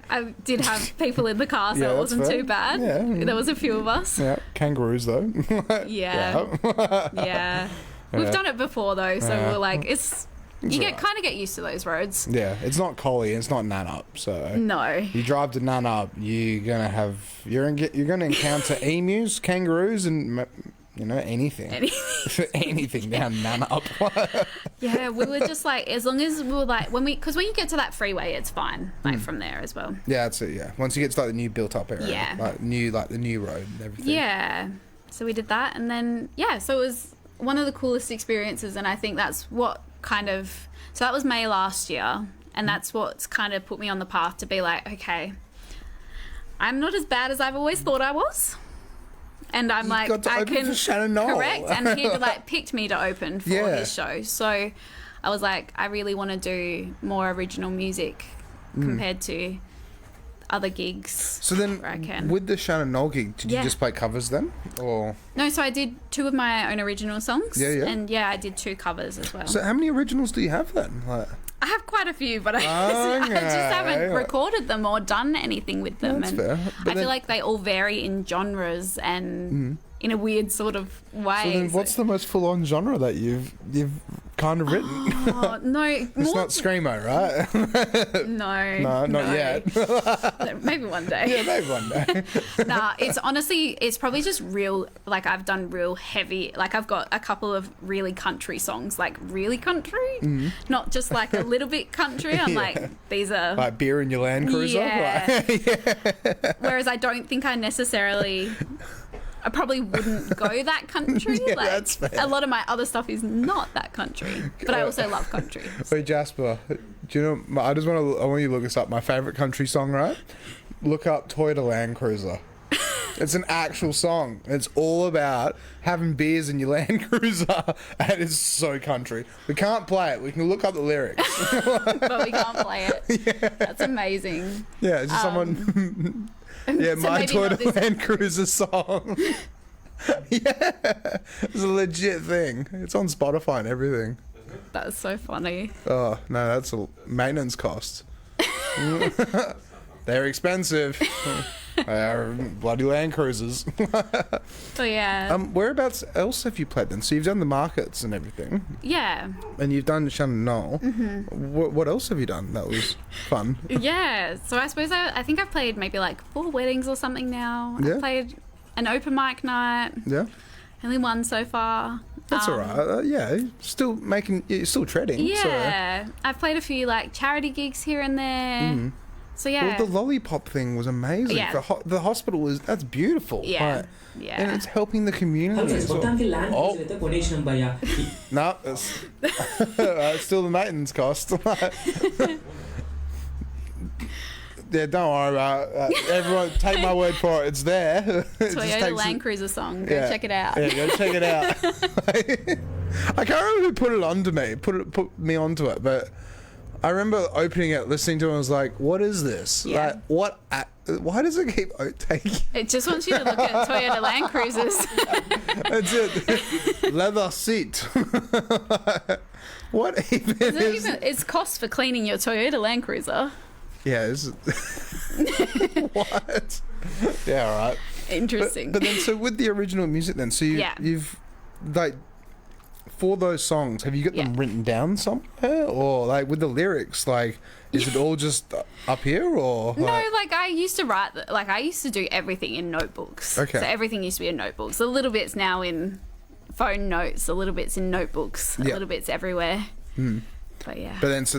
I did have people in the car, so Yeah, it that's wasn't fair. too bad. Yeah. There was a few of us. yeah, kangaroos though. Yeah. Yeah. We've done it before though, so we're like, you kind of get used to those roads. Yeah, it's not Collie, it's not Nannup, so No. you drive to Nannup, you're gonna encounter emus, kangaroos, and anything down Nannup. Yeah, we were just like, as long as we were like, because when you get to that freeway, it's fine, like from there as well. Yeah, that's it. Yeah, once you get to like the new built-up area, Yeah. like the new road and everything. Yeah, so we did that, and then so it was one of the coolest experiences, and I think that's what so that was May last year, and that's what's kind of put me on the path to be like, okay, I'm not as bad as I've always thought I was. And I'm I can Shannon Noll. Correct, and he picked me to open for his show. So I was like, I really want to do more original music compared to other gigs. So then, with the Shannon Noll gig, did you just play covers then, or no? So I did 2 of my own original songs. And I did 2 covers as well. So how many originals do you have then? I have quite a few, but I just haven't recorded them or done anything with them. That's fair. I feel like they all vary in genres and in a weird sort of way. So then what's the most full-on genre that you've kind of written? Oh, no. It's not Screamo, right? No, not yet. Maybe one day. Yeah, maybe one day. Nah, it's probably just real, like I've done real heavy, like I've got a couple of really country songs, like really country, not just like a little bit country. I'm like, these are... Like Beer in Your Land Cruiser? Yeah. Yeah. Whereas I don't think I probably wouldn't go that country. Yeah, like, that's fair. A lot of my other stuff is not that country, but I also love country. Wait, Jasper, do you know? I want you to look this up. My favorite country song, right? Look up Toyota Land Cruiser. It's an actual song. It's all about having beers in your Land Cruiser, and it's so country. We can't play it. We can look up the lyrics, but we can't play it. Yeah. That's amazing. Yeah, it's just someone. Yeah, So my maybe not Toyota this- Land Cruiser song. Yeah, it's a legit thing. It's on Spotify and everything. That's so funny. Oh no, that's a maintenance cost. They're expensive. They are bloody Land Cruisers. So yeah. Whereabouts else have you played then? So you've done the markets and everything, Yeah. and you've done Shannon Noll. What else have you done that was fun? Yeah. So I suppose I think I've played maybe like 4 weddings or something now. Yeah. I've played an open mic night. Yeah, Only 1 so far. that's all right. Yeah, you're still treading. Yeah. I've played a few like charity gigs here and there. So yeah. Well, the lollipop thing was amazing. Yeah. The hospital that's beautiful. Yeah. Like, Yeah. and it's helping the community as well. Oh. No, it's still the maintenance cost. Yeah, don't worry about it. Everyone, take my word for it. It's there. It just Toyota takes Land Cruiser song. Go check it out. Yeah, go check it out. I can't remember who put it onto me. Put me onto it, but I remember opening it, listening to it, and I was like, "What is this? Yeah. Like, what? Why does it keep taking?" It just wants you to look at Toyota Land Cruisers. That's it. Leather seat. What even is? It's cost for cleaning your Toyota Land Cruiser. Yeah. What? Yeah. All right. Interesting. But then, so with the original music, then, so you've like for those songs, have you got them written down somewhere, or like with the lyrics, like is it all just up here, or no? Like I used to write, like I used to do everything in notebooks. Okay. So everything used to be in notebooks. A little bit's now in phone notes. A little bit's in notebooks. A little bit's everywhere. But yeah. But then, so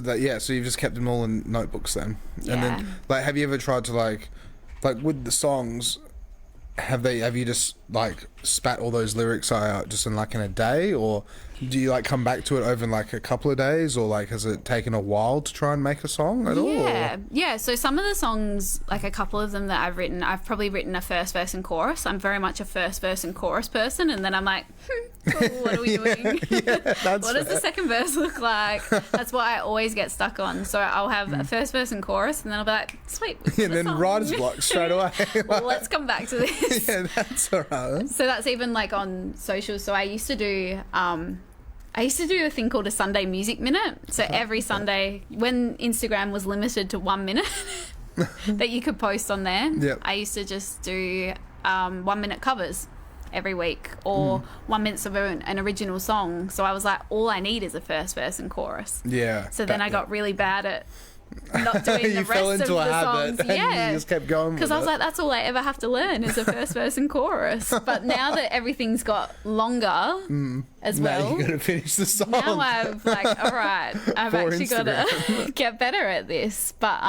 you've just kept them all in notebooks then, Yeah. and then like, have you ever tried to like with the songs? Have you just like spat all those lyrics out just in a day, or do you like come back to it over in like a couple of days, or like has it taken a while to try and make a song at all? Yeah. So some of the songs, like a couple of them that I've written, I've probably written a first verse and chorus. I'm very much a first verse and chorus person, and then I'm like, cool, what are we doing? What does the second verse look like? That's what I always get stuck on. So I'll have a first verse and chorus, and then I'll be like, sweet. And then writer's block straight away. Well, let's come back to this. Yeah, that's all right. So that's even like on social. So I used to do a thing called a Sunday Music Minute. So every Sunday, when Instagram was limited to 1 minute that you could post on there, I used to just do 1 minute covers. every week, or 1 minute of an original song. So I was like, all I need is a first verse and chorus. Yeah. So then I got really bad at not doing You the fell rest of into a the habit songs. and Yeah. you just kept going with Because I was it. like, that's all I ever have to learn is a first verse and chorus. But now that everything's got longer as now well, you got to finish the song. now I've like, all right, I've For actually got to get better at this. But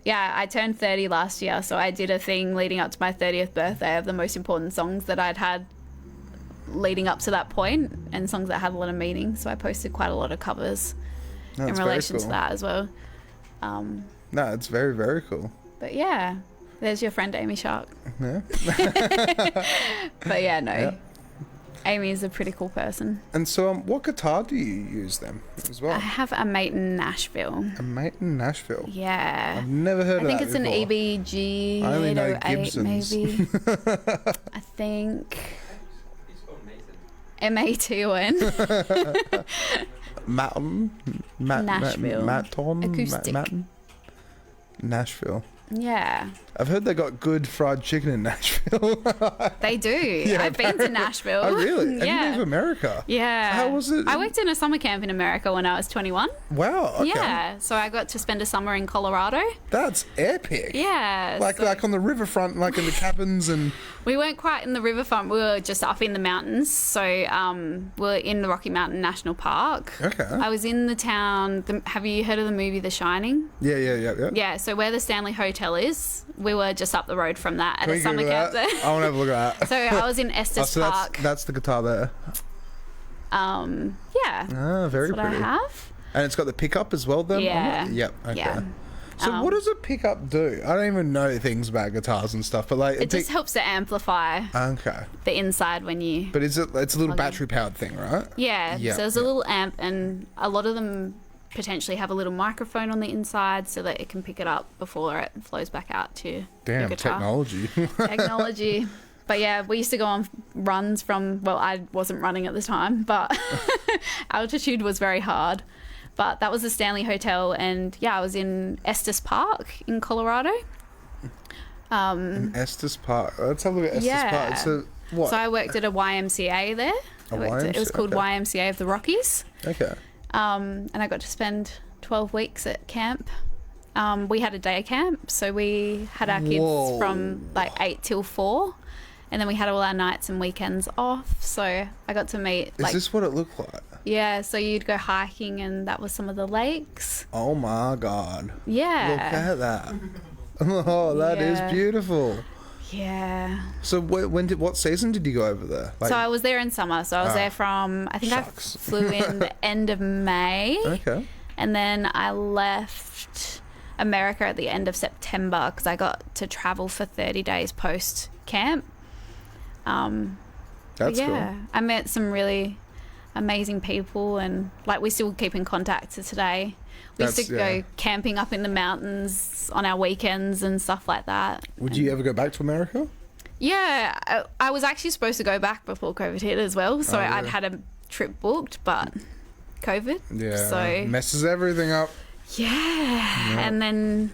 yeah, I turned 30 last year, so I did a thing leading up to my 30th birthday of the most important songs that I'd had leading up to that point, and songs that had a lot of meaning. So I posted quite a lot of covers in That's relation very to cool. that as well. No, it's very, very cool. But yeah, there's your friend Amy Shark. Yeah. But yeah, no. Yeah. Amy is a pretty cool person. And so, what guitar do you use then as I well? have a mate in Nashville. A mate in Nashville. Yeah. I've never heard I of think that it's an before. EBG I only know 808 Gibsons. maybe. I think. M-A-T-O-N. Nashville. Acoustic. Nashville. Yeah, I've heard they got good fried chicken in Nashville. they do. Yeah, I've been to Nashville. Oh, really? Have you been Yeah. to America? Yeah. How was it? I worked in a summer camp in America when I was 21. Wow. Okay. Yeah, so I got to spend a summer in Colorado. That's epic. Yeah. Like so on the riverfront, like in the cabins and. we weren't quite in the riverfront. We were just up in the mountains. So we're in the Rocky Mountain National Park. Okay. I was in the town. Have you heard of the movie The Shining? Yeah. Yeah, so where the Stanley Hotel is, we were just up the road from that at Can a we summer Google camp that? there. I want to have a look at that. So I was in Estes So Park. that's the guitar there. Yeah. Ah, very That's what pretty. I have. And it's got the pickup as well then? on Yeah. it? Yep. Okay. Yeah. So what does a pickup do? I don't even know things about guitars and stuff, but like It just helps to amplify okay. the inside when you... But it's a little Okay. battery powered thing, right? Yeah, Yeah, so there's yeah. a little amp, and a lot of them potentially have a little microphone on the inside so that it can pick it up before it flows back out to your Damn, guitar. technology. Technology. But yeah, we used to go on runs from, well, I wasn't running at the time, but altitude was very hard. But that was the Stanley Hotel, and yeah, I was in Estes Park in Colorado. Estes Park. Let's have a look at Estes Yeah. Park. So what? So I worked at a YMCA there. It was called okay. YMCA of the Rockies. Okay. And I got to spend 12 weeks at camp. We had a day camp, so we had our kids Whoa. from like 8 till 4, and then we had all our nights and weekends off. So I got to meet Is this what it looked like? yeah, so you'd go hiking, and that was some of the lakes. Oh my god. Yeah. Look at that. Oh, that is Yeah. beautiful. Yeah. So what season did you go over there? Like, So I was there in summer. So I was there from, I think shucks. I flew in the end of May. okay. And then I left America at the end of September because I got to travel for 30 days post camp. That's yeah, I met some really amazing people, and like we still keep in contact to today. We used That's- to yeah. go camping up in the mountains on our weekends and stuff like that. cool. Would you ever go back to America? Yeah, I was actually supposed to go back before COVID hit as well, so Oh, I'd really? had a trip booked, but COVID. Yeah. So Messes everything up. yeah, and then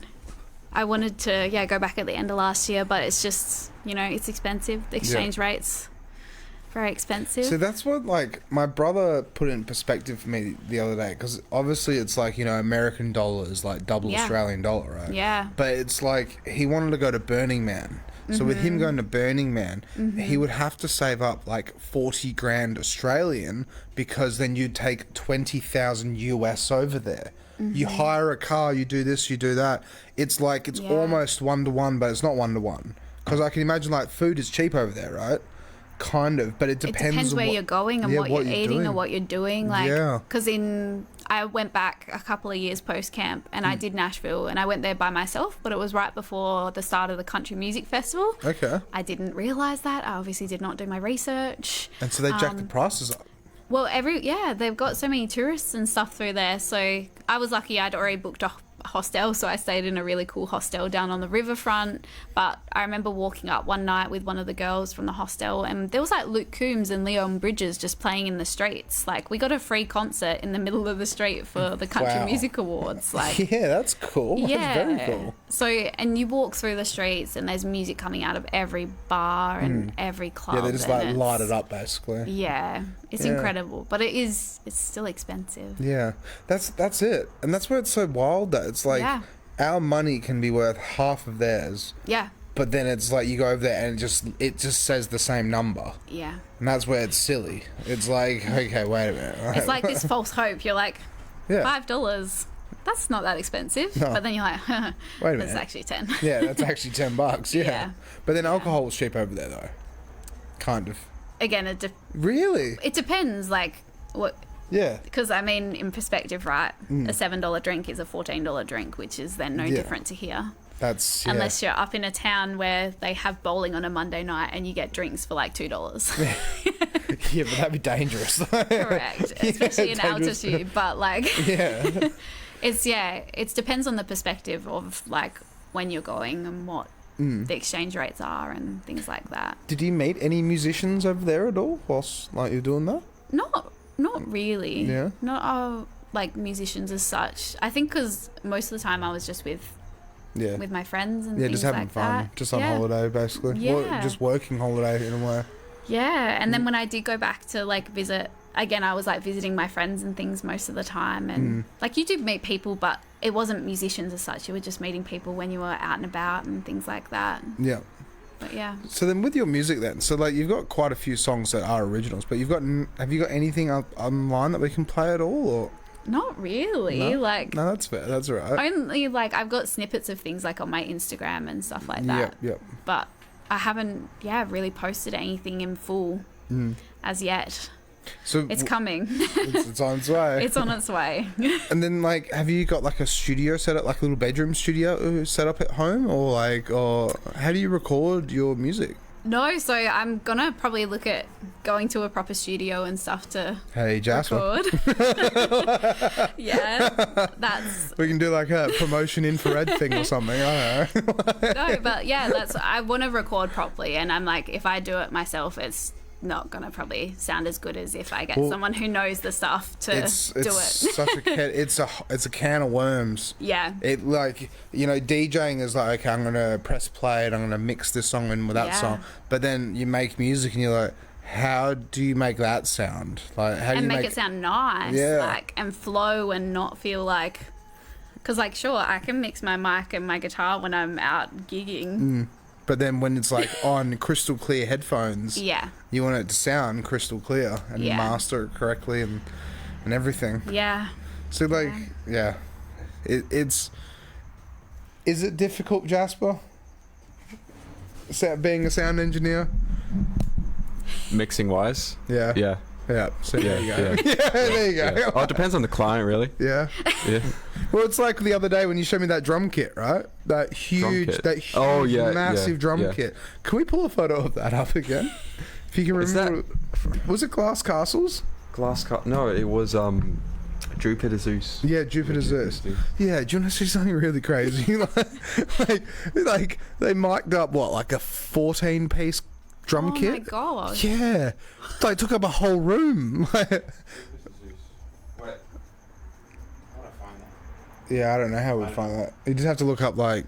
I wanted to go back at the end of last year, but it's just it's expensive. The exchange rates very expensive. So that's what like my brother put in perspective for me the other day, because obviously it's like American dollar is like double Yeah. Australian dollar, right? Yeah. But it's like he wanted to go to Burning Man. So with him going to Burning Man, he would have to save up like 40 grand Australian, because then you'd take 20,000 US over there. You hire a car, you do this, you do that. It's like it's Yeah. almost 1-to-1, but it's not 1-to-1. Because I can imagine like food is cheap over there, right? Kind of, but it It depends. depends on where what, you're going and yeah, what you're eating doing. or what you're doing. Like, Yeah. because I went back a couple of years post camp, and I did Nashville, and I went there by myself, but it was right before the start of the country music festival. Okay. I didn't realize that. I obviously did not do my research. And so they jack the prices up. Well, they've got so many tourists and stuff through there. So I was lucky; I'd already booked hostel, so I stayed in a really cool hostel down on the riverfront. But I remember walking up one night with one of the girls from the hostel, and there was like Luke Combs and Leon Bridges just playing in the streets. Like, we got a free concert in the middle of the street for the Country Music Awards. Like, yeah, that's cool. Yeah. That's very cool. So, and you walk through the streets and there's music coming out of every bar and every club. Yeah, they just like light it up basically. Yeah, it's incredible, but it's still expensive. Yeah, that's it, and that's where it's so wild that it's like our money can be worth half of theirs. Yeah. But then it's like you go over there and it just says the same number. Yeah. And that's where it's silly. It's like, okay, wait a minute. It's like this false hope. You're like, yeah. $5. That's not that expensive. No. But then you're like, wait a minute. That's actually 10. Yeah, that's actually $10. Yeah. Yeah. But then alcohol's cheap over there though. Kind of. Again, Really? it depends. Like what? Yeah. Because I mean, in perspective, right? A $7 drink is a $14 drink, which is then no different to here. That's unless you're up in a town where they have bowling on a Monday night and you get drinks for like $2. Yeah, but that'd be dangerous. Correct, especially in altitude. But like, it depends on the perspective of like when you're going and what the exchange rates are and things like that. Did you meet any musicians over there at all whilst like you're doing that? Not really. Yeah. Not like musicians as such. I think because most of the time I was just with my friends and things just having like fun, that. just on holiday basically. Yeah. Just working holiday in a way. Yeah, and then when I did go back to like visit again, I was like visiting my friends and things most of the time, and like you did meet people, but it wasn't musicians as such. You were just meeting people when you were out and about and things like that. Yeah. But yeah. So then with your music then, so like you've got quite a few songs that are originals, but have you got anything online that we can play at all, or? Not really. No? Like, no, that's fair. That's all right. Only like I've got snippets of things like on my Instagram and stuff like that. Yep. But I haven't, really posted anything in full as yet. So it's coming. It's on its way. It's on its way. And then, like, have you got like a studio set up, like a little bedroom studio set up at home, or how do you record your music? No, so I'm gonna probably look at going to a proper studio and stuff to Jasper. record. Yeah, that's. We can do like a promotion Infra-Red thing or something. I don't know. No, but yeah, I want to record properly, and I'm like, if I do it myself, it's not gonna probably sound as good as if I get someone who knows the stuff to do it. Such it's a can of worms. Yeah. It like, DJing is like, okay, I'm gonna press play and I'm gonna mix this song in with that song, but then you make music and you're like, how do you make that sound? Like, how do you make it sound nice? Yeah. Like, and flow and not feel like, because like, sure, I can mix my mic and my guitar when I'm out gigging. But then when it's like on crystal clear headphones, you want it to sound crystal clear and master it correctly and everything. Yeah. So like, it's. Is it difficult, Jasper? Being a sound engineer. Mixing wise. Yeah. Yeah. Yeah. So there you go. Yeah. There you go. Yeah. Oh, it depends on the client, really. Yeah. Yeah. Well, it's like the other day when you showed me that drum kit, right? That huge, massive drum kit. Can we pull a photo of that up again? If you can remember, was it Glass Castles? No, it was Jupiter Zeus. Yeah, Jupiter Zeus. Yeah, do you want to see something really crazy? like they mic'd up like a 14-piece drum kit. Oh my god. Yeah, like took up a whole room. Yeah, I don't know how we'd find that. You just have to look up like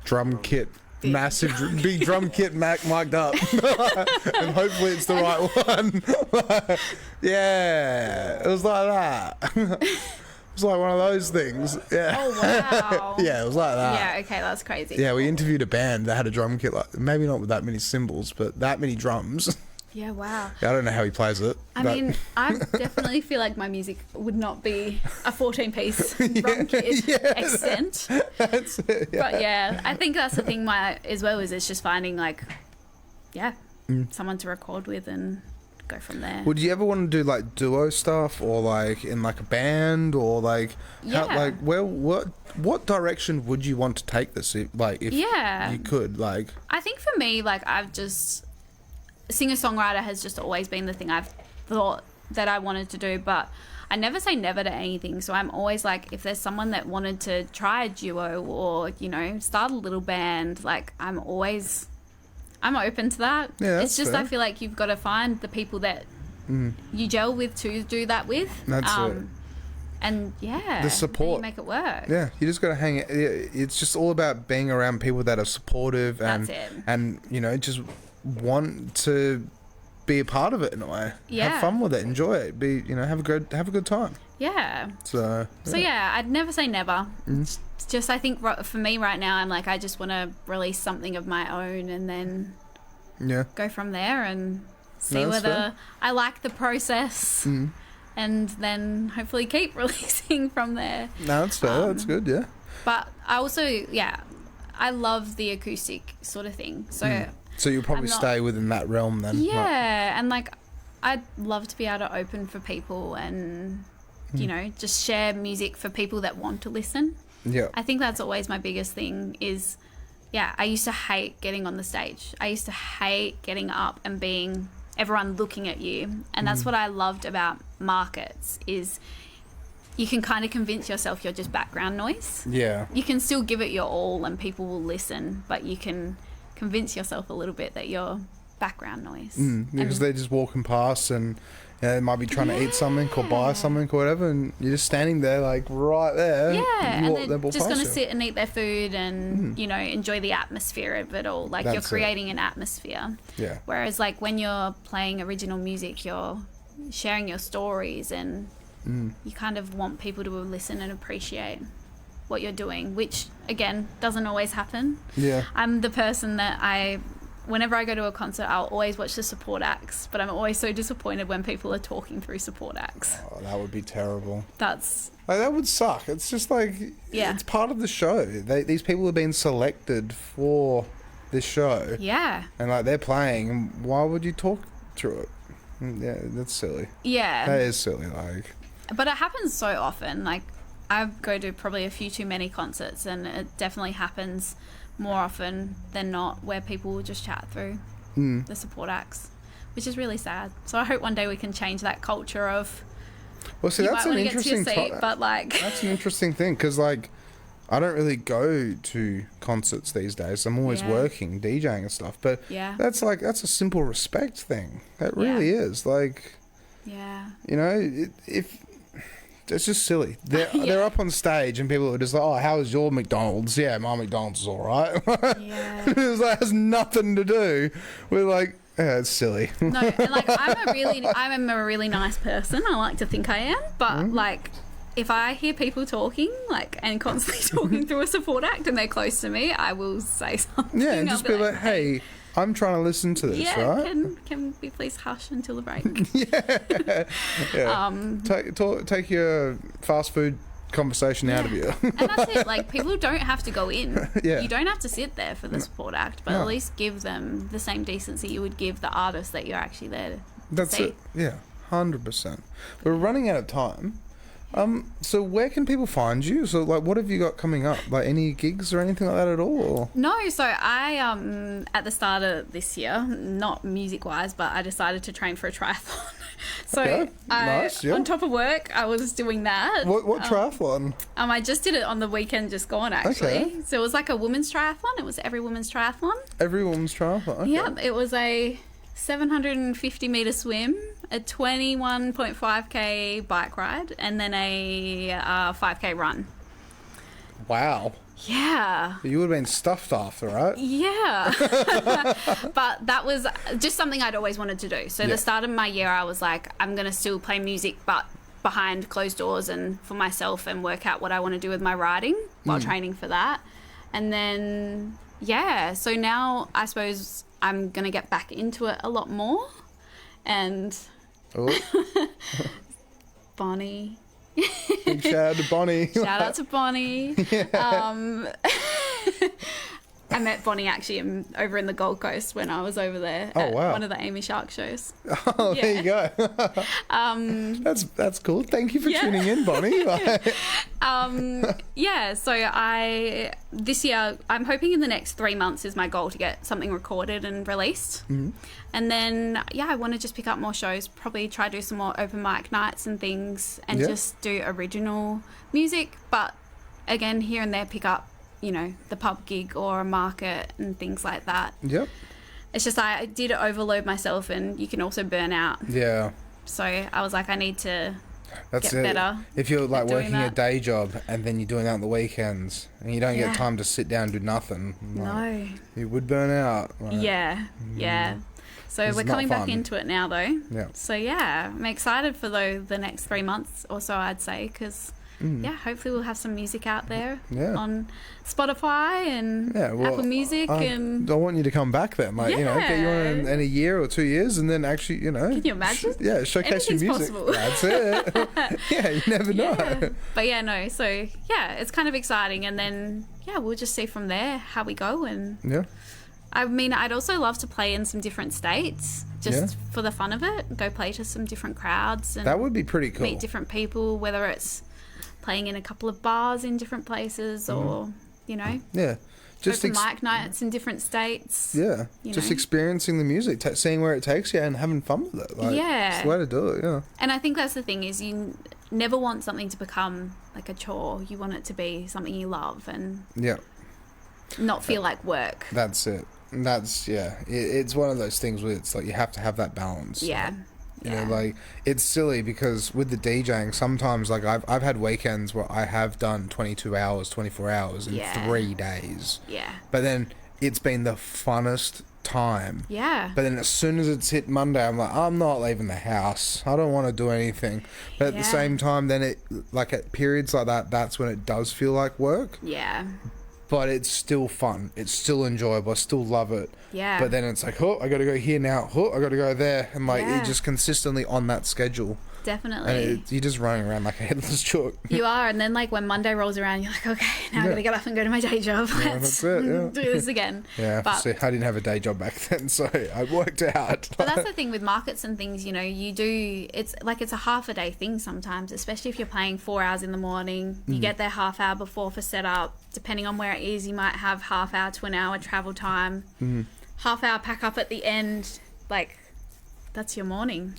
drum kit, massive big drum kit mic'd up, and hopefully it's the right one. Yeah, it was like that. It was like one of those things. Yeah. Oh wow. Yeah, it was like that. Yeah. Okay, that's crazy. Yeah, we interviewed a band that had a drum kit, like maybe not with that many cymbals, but that many drums. Yeah, wow. I don't know how he plays it. I mean, I definitely feel like my music would not be a 14-piece drum kit extent. That's it. Yeah. But yeah, I think that's the thing as well is it's just finding like, someone to record with and go from there. Would you ever want to do like duo stuff or like in like a band or like, what direction would you want to take this? If you could, like. I think for me, like singer-songwriter has just always been the thing I've thought that I wanted to do, but I never say never to anything. So I'm always like, if there's someone that wanted to try a duo or, you know, start a little band, like I'm open to that. Yeah, it's just fair. I feel like you've got to find the people that you gel with to do that with. That's it. And yeah, The support. then you make it work. Yeah, you just got to hang it. It's just all about being around people that are supportive and That's it. and you know, just want to be a part of it in a way. Yeah. Have fun with it, enjoy it. Have a good time. Yeah. So Yeah, I'd never say never. It's just I think for me right now, I'm like I just want to release something of my own and then yeah. go from there and see No, that's whether fair. I like the process. And then hopefully keep releasing from there. No, that's fair. That's good. Yeah. But I also, I love the acoustic sort of thing. So So you'll probably I'm not- stay within that realm then. yeah, and like I'd love to be able to open for people and you know just share music for people that want to listen. Yeah. I think that's always my biggest thing is, I used to hate getting on the stage. I used to hate getting up and being everyone looking at you. And that's what I loved about markets is you can kind of convince yourself you're just background noise. Yeah. You can still give it your all and people will listen, but you can convince yourself a little bit that you're background noise. Because they're just walking past and they might be trying to eat something or buy something or whatever, and you're just standing there like right there. Yeah, and They they're walk just past going to you. sit and eat their food and, you know, enjoy the atmosphere of it all. Like, you're That's it. creating an atmosphere. Yeah. Whereas, like, when you're playing original music, you're sharing your stories and you kind of want people to listen and appreciate what you're doing, which, again, doesn't always happen. Yeah. I'm the person that whenever I go to a concert, I'll always watch the support acts, but I'm always so disappointed when people are talking through support acts. Oh, that would be terrible. That's, Like, that would suck. It's just like, Yeah. it's part of the show. These people have been selected for this show, yeah. and like they're playing. And why would you talk through it? Yeah, that's silly. Yeah. That is silly. Like, But it happens so often. Like, I go to probably a few too many concerts, and it definitely happens more often than not where people will just chat through the support acts, which is really sad. So I hope one day we can change that culture of well, see, you that's might an want to get to your interesting. seat, but like, That's an interesting thing because, like, I don't really go to concerts these days. I'm always Yeah. working, DJing and stuff. But Yeah. that's a simple respect thing. That really is. Like, yeah, you know, if it's just silly. They're up on stage and people are just like, "Oh, how was your McDonald's?" Yeah, my McDonald's is all right. yeah. It's like, it has nothing to do with like. Yeah, it's silly. No, and like I'm a really nice person. I like to think I am, but like if I hear people talking like and constantly talking through a support act and they're close to me, I will say something. Yeah, and I'll just be like, "Hey, I'm trying to listen to this, yeah, right?" can we please hush until the break? Yeah. Take your fast food conversation out of you. And that's it. Like, people don't have to go in. Yeah. You don't have to sit there for the support act, but No. at least give them the same decency you would give the artist that you're actually there to That's see. it. Yeah, 100%. We're running out of time. So where can people find you? So like, what have you got coming up? Like any gigs or anything like that at all? Or? No, so I at the start of this year, not music wise, but I decided to train for a triathlon. So Okay, nice, yeah. on top of work, I was doing that. What triathlon? I just did it on the weekend just gone actually. Okay. So it was like a women's triathlon. It was every women's triathlon. Every woman's triathlon. Okay. Yeah, it was a 750 meter swim, a 21.5k bike ride, and then a 5k run. Wow. Yeah. You would have been stuffed after, right? Yeah. But that was just something I'd always wanted to do. So Yeah. the start of my year, I was like, I'm going to still play music, but behind closed doors and for myself, and work out what I want to do with my writing while training for that. And then, yeah, so now I suppose I'm going to get back into it a lot more. And Oh, Bonnie. big shout out to Bonnie. Shout out to Bonnie. I met Bonnie actually over in the Gold Coast when I was over there Oh, at wow. one of the Amy Shark shows. Oh, there you go. That's cool. Thank you for tuning in, Bonnie. Yeah, so this year, I'm hoping in the next 3 months is my goal to get something recorded and released. Mm-hmm. And then, I want to just pick up more shows, probably try to do some more open mic nights and things, and just do original music. But again, here and there, pick up, the pub gig or a market and things like that. Yep. It's just I did overload myself, and you can also burn out. Yeah. So I was like, I need to That's get better. If you're like doing working a that. day job and then you're doing that on the weekends and you don't get time to sit down and do nothing, No. you would burn out. Like, Yeah. So It's we're not coming back fun. into it now, though. Yeah. So I'm excited for the next 3 months or so, I'd say, because hopefully we'll have some music out there on Spotify and Apple Music. And I want you to come back then, like get you on in a year or 2 years, and then actually, can you imagine? Showcase your Anything's music. possible. That's it. You never know. But so it's kind of exciting, and then we'll just see from there how we go. And I mean, I'd also love to play in some different states just for the fun of it. Go play to some different crowds. And that would be pretty cool. Meet different people, whether it's playing in a couple of bars in different places or, just open mic nights in different states. Yeah, just experiencing the music, seeing where it takes you and having fun with it. Like, it's the way to do it, And I think that's the thing is you never want something to become like a chore. You want it to be something you love and not feel like work. That's it. It's one of those things where it's like you have to have that balance. Like it's silly because with the DJing sometimes like I've had weekends where I have done 22 hours 24 hours in 3 days, but then it's been the funnest time, but then as soon as it's hit Monday I'm like, I'm not leaving the house, I don't want to do anything, but at the same time then it like at periods like that, that's when it does feel like work, but it's still fun, it's still enjoyable, I still love it. But then it's like, I gotta go here now, I gotta go there, and like you're just consistently on that schedule. Definitely. And you're just running around like a headless chook. You are, and then like when Monday rolls around, you're like, okay, now I gotta get up and go to my day job. Let's do this again. But see, I didn't have a day job back then, so I worked out. But that's the thing with markets and things, you do, it's like it's a half a day thing sometimes, especially if you're playing 4 hours in the morning. You get there half hour before for setup. Depending on where it is, you might have half hour to an hour travel time. Half hour pack up at the end, like that's your morning.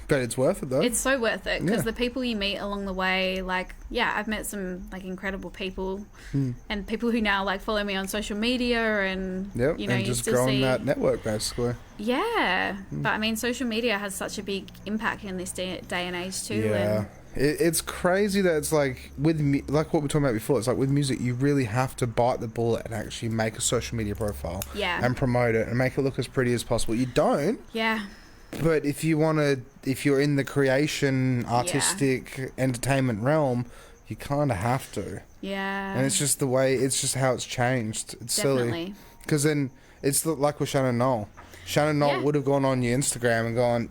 But it's worth it though. It's so worth it because the people you meet along the way, like I've met some like incredible people and people who now like follow me on social media and and you just growing that network basically. But I mean social media has such a big impact in this day and age too. And it's crazy that it's like with like what we were talking about before, it's like with music you really have to bite the bullet and actually make a social media profile and promote it and make it look as pretty as possible. You don't, but if you're in the creation artistic entertainment realm, you kind of have to, and it's just how it's changed. It's silly because then it's like with Shannon Knoll would have gone on your Instagram and gone,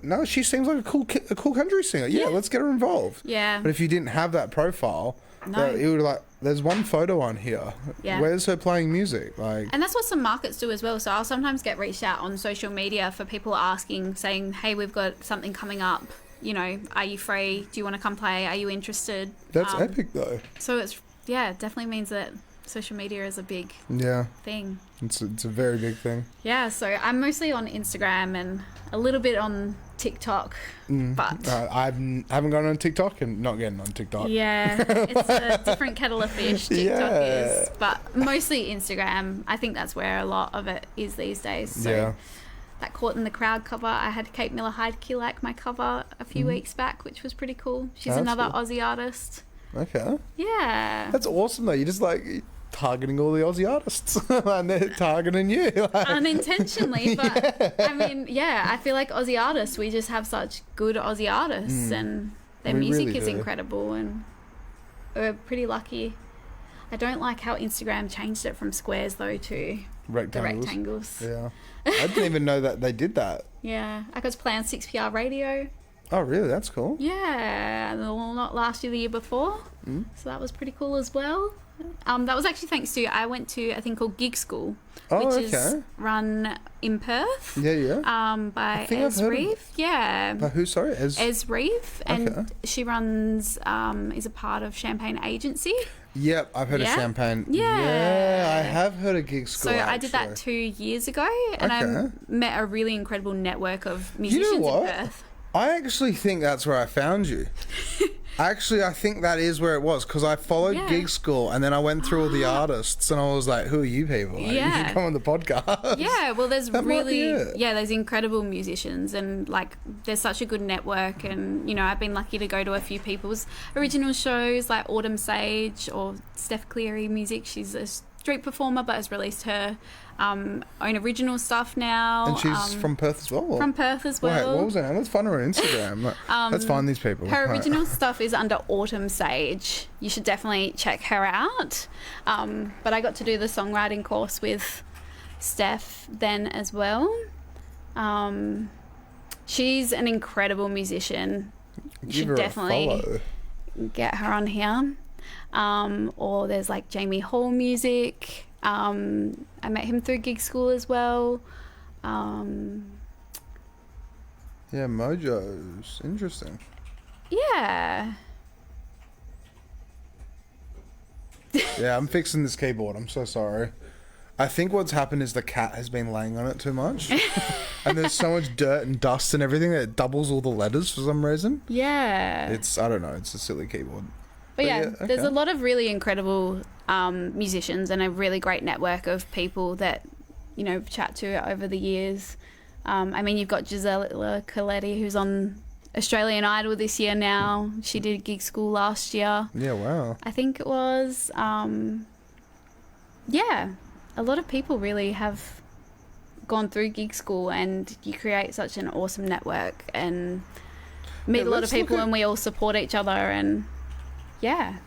no, she seems like a cool country singer. Let's get her involved. But if you didn't have that profile, it would like, there's one photo on here. Where's her playing music? Like, and that's what some markets do as well. So I'll sometimes get reached out on social media for people asking, saying, hey, we've got something coming up. Are you free? Do you want to come play? Are you interested? That's epic though. So it's, it definitely means that social media is a big thing. It's a very big thing. So I'm mostly on Instagram and a little bit on TikTok, but I haven't gone on TikTok and not getting on TikTok. It's a different kettle of fish. TikTok is, but mostly Instagram. I think that's where a lot of it is these days. So that Caught in the Crowd cover, I had Kate Miller-Heidke like my cover a few weeks back, which was pretty cool. She's another cool Aussie artist. Okay. That's awesome though. You just like targeting all the Aussie artists and they're targeting you. Unintentionally, but I mean, I feel like Aussie artists, we just have such good Aussie artists and their music really is incredible and we're pretty lucky. I don't like how Instagram changed it from squares though to rectangles. I didn't even know that they did that. I got to play on 6PR radio. Oh, really? That's cool. Yeah, well, not last year, the year before. So that was pretty cool as well. That was actually thanks to, I went to a thing called Gig School, which is run in Perth. Yeah. By think I've Ez heard of Reeve. Yeah. By who, sorry? Ez Reeve. And she runs, is a part of Champagne Agency. Yep, I've heard of Champagne. Yeah. I have heard of Gig School, So I did that 2 years ago, and I met a really incredible network of musicians in Perth. I actually think that's where I found you. Actually, I think that is where it was, because I followed Gig School, and then I went through all the artists, and I was like, who are you people? Like, you can come on the podcast. Yeah, well, there's there's incredible musicians, and, like, there's such a good network, and, you know, I've been lucky to go to a few people's original shows, like Autumn Sage or Steph Cleary Music. She's a street performer, but has released her own original stuff now. And she's from Perth as well? Or? From Perth as well. Wait, what was her name? Let's find her on Instagram. Let's find these people. Her original stuff is under Autumn Sage. You should definitely check her out. But I got to do the songwriting course with Steph then as well. She's an incredible musician. You should definitely get her on here. Or there's like Jamie Hall Music. I met him through Gig School as well. Yeah, Mojo's interesting. Yeah. Yeah, I'm fixing this keyboard. I'm so sorry. I think what's happened is the cat has been laying on it too much. And there's so much dirt and dust and everything that it doubles all the letters for some reason. Yeah. I don't know, it's a silly keyboard. But yeah, there's a lot of really incredible musicians and a really great network of people that, you know, chat to over the years. I mean, you've got Gisela Coletti, who's on Australian Idol this year now. She did Gig School last year. Yeah, wow. I think it was. Yeah, a lot of people really have gone through Gig School, and you create such an awesome network and meet a lot of people, and we all support each other, and yeah.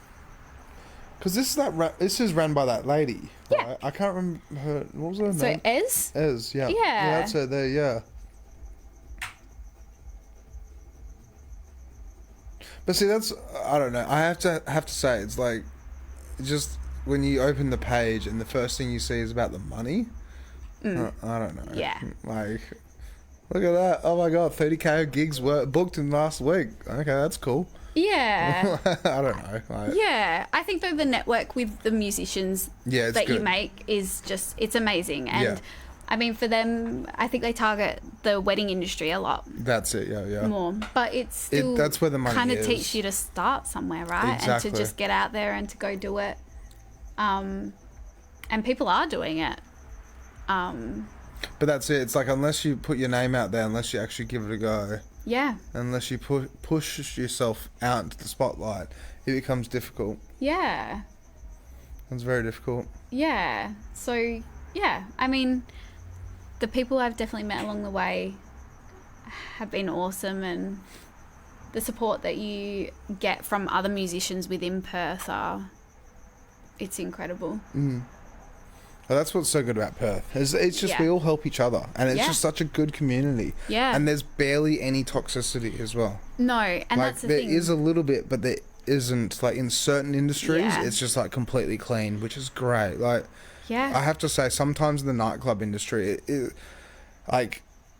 Because this is run by that lady. Yeah. Right? I can't remember her. What was her name? So Ez? Ez, yeah. Yeah. Yeah, that's her there, yeah. But see, I don't know. I have to say, it's like, just when you open the page and the first thing you see is about the money. I don't know. Yeah. Like, look at that. Oh my God, 30K gigs were booked in last week. Okay, that's cool. Yeah. I don't know. Like, yeah. I think though the network with the musicians that you make is just, it's amazing. And I mean, for them, I think they target the wedding industry a lot. That's it, yeah. More. But it's still that's where the money kind of teach you to start somewhere, right? Exactly. And to just get out there and to go do it. And people are doing it. But that's it. It's like, unless you put your name out there, unless you actually give it a go. Yeah. Unless you push yourself out into the spotlight, it becomes difficult. Yeah. It's very difficult. Yeah. So, yeah. I mean, the people I've definitely met along the way have been awesome, and the support that you get from other musicians within Perth it's incredible. Well, that's what's so good about Perth. It's just we all help each other, and it's just such a good community. Yeah. And there's barely any toxicity as well. No, and like, that's the thing. There is a little bit, but there isn't. Like, in certain industries, it's just like completely clean, which is great. Like, I have to say, sometimes in the nightclub industry,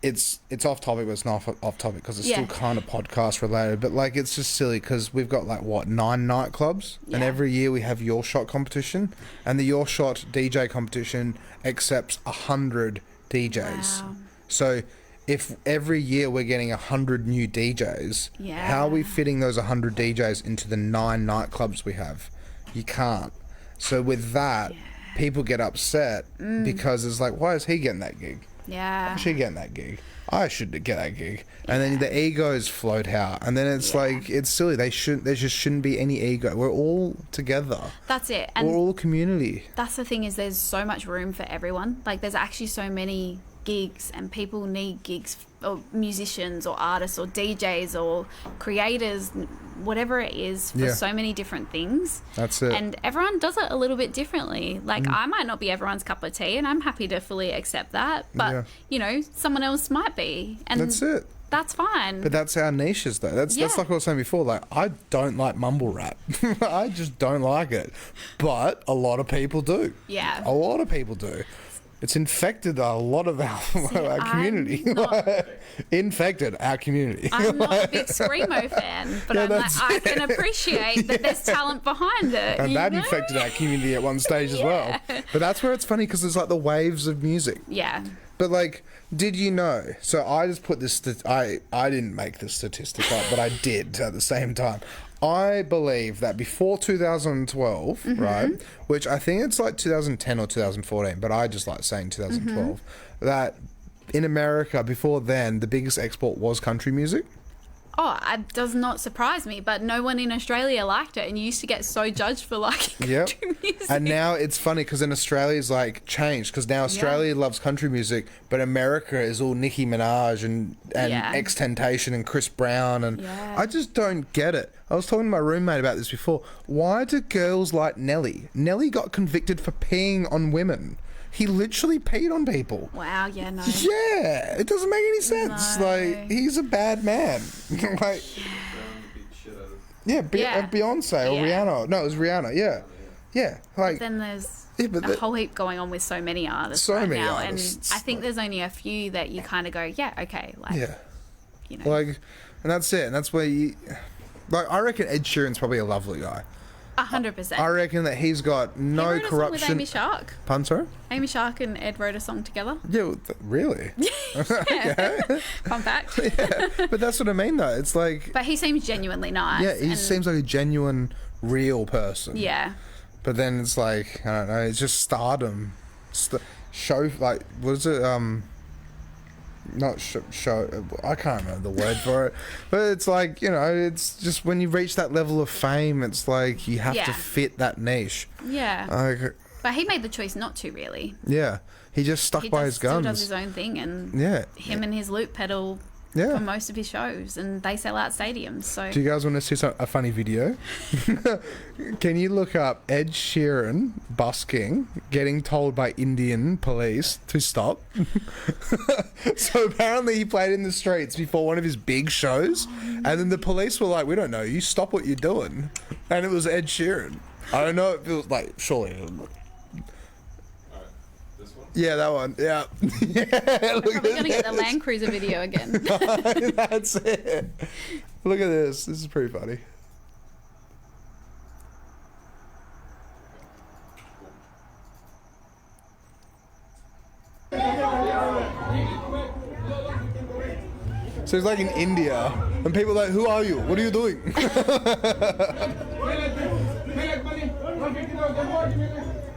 it's off topic, but it's not off topic because it's still kind of podcast related. But like, it's just silly because we've got like 9 nightclubs, and every year we have Your Shot competition, and the Your Shot DJ competition accepts 100 DJs. Wow. So if every year we're getting 100 new DJs, how are we fitting those 100 DJs into the 9 nightclubs we have? You can't. So with that, people get upset because it's like, why is he getting that gig? Yeah. I should get that gig. I should get that gig. And then the egos float out. And then it's like, it's silly. There just shouldn't be any ego. We're all together. That's it. And we're all community. That's the thing, is there's so much room for everyone. Like, there's actually so many gigs, and people need gigs, or musicians or artists or DJs or creators, whatever it is, for so many different things. That's it. And everyone does it a little bit differently. Like, I might not be everyone's cup of tea, and I'm happy to fully accept that, but you know, someone else might be. And that's it. that's fine. But that's our niches, though. That's like what I was saying before. Like, I don't like mumble rap. I just don't like it. But a lot of people do. Yeah. A lot of people do. It's infected a lot of our community. Infected our community. I'm not a big Screamo fan, but I can appreciate that there's talent behind it. And that infected our community at one stage as well. But that's where it's funny because there's like the waves of music. Yeah. But like, did you know? So I just put this. I didn't make this statistic up, but I did at the same time. I believe that before 2012, right, which I think it's like 2010 or 2014, but I just like saying 2012, that in America before then, the biggest export was country music. Oh, it does not surprise me, but no one in Australia liked it, and you used to get so judged for liking country music. And now it's funny because in Australia's like changed because now Australia loves country music, but America is all Nicki Minaj and XXXTentacion and Chris Brown, and I just don't get it. I was talking to my roommate about this before. Why do girls like Nelly? Nelly got convicted for peeing on women. He literally peed on people. Wow, yeah, no. Yeah, it doesn't make any sense. No. Like, he's a bad man. Like, Beyonce or Rihanna. No, it was Rihanna. Yeah, yeah. Like, but then there's a whole heap going on with so many artists now, and I think there's only a few that you kind of go, yeah, okay, like, you know, like, and that's it. And that's where you, like, I reckon Ed Sheeran's probably a lovely guy. 100%. I reckon that he's got no he wrote corruption. A song with Amy Shark. Pun, sorry? Amy Shark and Ed wrote a song together. Yeah, well, really? Fun fact. Yeah, but that's what I mean, though. It's like... But he seems genuinely nice. Yeah, he seems like a genuine, real person. Yeah. But then it's like, I don't know, it's just stardom. Show, like, what is it? Not show, I can't remember the word for it, but it's like, you know, it's just when you reach that level of fame, it's like you have to fit that niche. Yeah. But he made the choice not to, really. Yeah. He just stuck by his guns. He does his own thing, and him and his loop pedal for most of his shows, and they sell out stadiums. So, do you guys want to see a funny video? Can you look up Ed Sheeran busking, getting told by Indian police to stop? So apparently he played in the streets before one of his big shows, and then the police were like, "We don't know. You stop what you're doing." And it was Ed Sheeran. I don't know if it was like, surely. Yeah, that one. Yeah. We're probably going to get the Land Cruiser video again. That's it. Look at this. This is pretty funny. So it's like in India, and people are like, "Who are you? What are you doing?"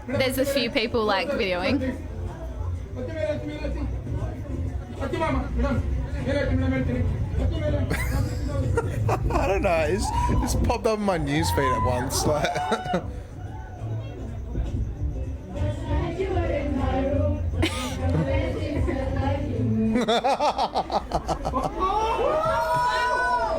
There's a few people like videoing. I don't know. It's popped up in my newsfeed at once. Like.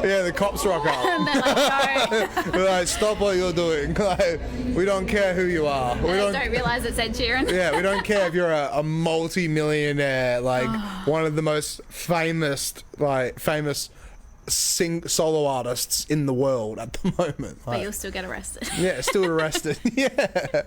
Yeah, the cops rock up. And they're like, no. They're like, stop what you're doing. Like, we don't care who you are. We don't realise it's Ed Sheeran. Yeah, we don't care if you're a multi-millionaire, like one of the most famous solo artists in the world at the moment. But you'll still get arrested. Yeah, still arrested. Yeah.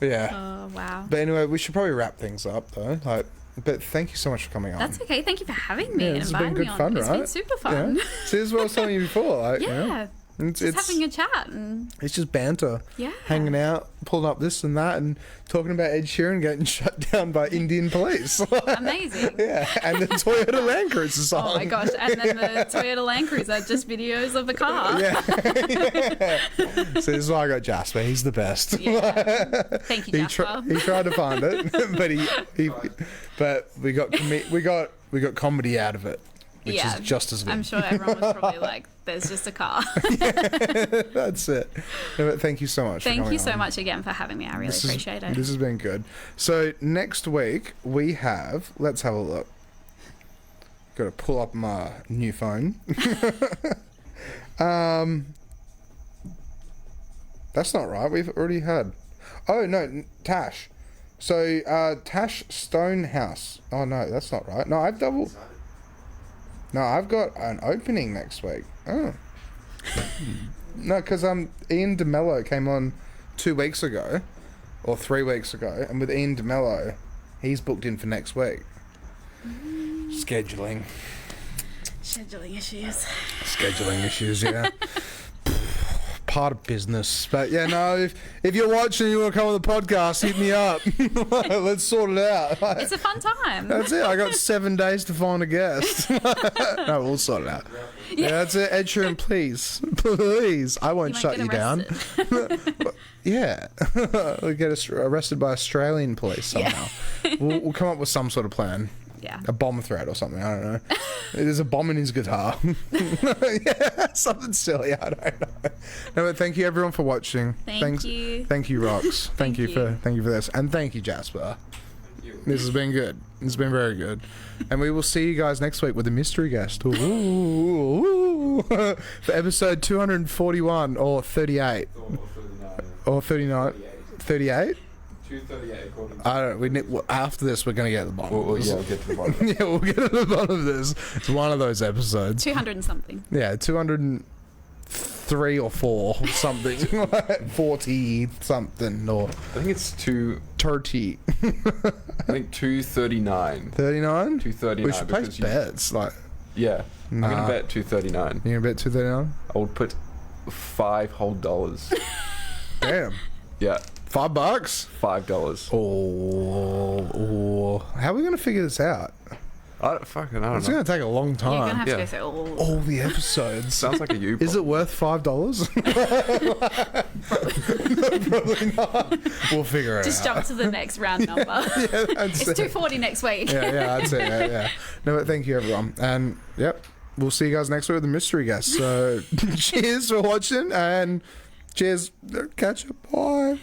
Yeah. Oh, wow. But anyway, we should probably wrap things up though. Like, but thank you so much for coming on. That's okay. Thank you for having me and this has been inviting good me fun, on. right? It's been super fun. Yeah. See, this is what I was telling you before. Like, Yeah. It's having a chat. And it's just banter. Yeah. Hanging out, pulling up this and that, and talking about Ed Sheeran getting shut down by Indian police. Amazing. Yeah, and the Toyota Land Cruiser song. Oh my gosh, and then the Toyota Land Cruiser, just videos of the car. Yeah. So this is why I got Jasper. He's the best. Yeah. Thank you, Jasper. He tried to find it, but we got comedy out of it, which is just as good. I'm sure everyone was probably like, there's just a car. That's it. No, but thank you so much. Thank you so much again for having me. I really appreciate it. This has been good. So next week we have, let's have a look. Got to pull up my new phone. That's not right. We've already had. Oh no, Tash. So Tash Stonehouse. Oh no, that's not right. No, I've double. No, I've got an opening next week. Oh. No, because Ian DeMello came on 2 weeks ago, or 3 weeks ago, and with Ian DeMello, he's booked in for next week. Scheduling issues, yeah. Part of business. But yeah, no, if you're watching and you want to come on the podcast, hit me up. Let's sort it out. It's a fun time. That's it. I got 7 days to find a guest. No, we'll sort it out. Yeah, that's it. Ed Sheeran, please. Please. I won't shut you down. Yeah. We'll get arrested by Australian police somehow. Yeah. We'll come up with some sort of plan. Yeah. A bomb threat or something. I don't know. There's a bomb in his guitar. Yeah, something silly. I don't know. No, but thank you everyone for watching. Thank you. Thank you, Rox. Thank you for this, and thank you, Jasper. This has been good. It's been very good, and we will see you guys next week with a mystery guest. Ooh. For episode 241 or 38 or 39, 38. 238 according to... I don't. We need, after this, we're gonna get to the bottom. We'll get to the bottom. Yeah, we'll get to the bottom of this. It's one of those episodes. 200 and something. Yeah, 203 or 4 something, 40 something or. I think it's 30. I think 239. 39. 239. We should place bets, like. Yeah, Nah. I'm gonna bet 239. You gonna bet 239? I would put $5 whole. Damn. Yeah. $5? $5. Oh, how are we gonna figure this out? I don't It's know. gonna take a long You're time. going to have to Yeah. go through All the episodes. Sounds like a you. Is it worth $5? No, probably not. We'll figure it Just out. jump to the next round number. Yeah, that's It's it. 240 next week. Yeah, that's it. Yeah. No, but thank you everyone, and yep, we'll see you guys next week with a mystery guest. So, cheers for watching, and cheers. Catch you. Bye.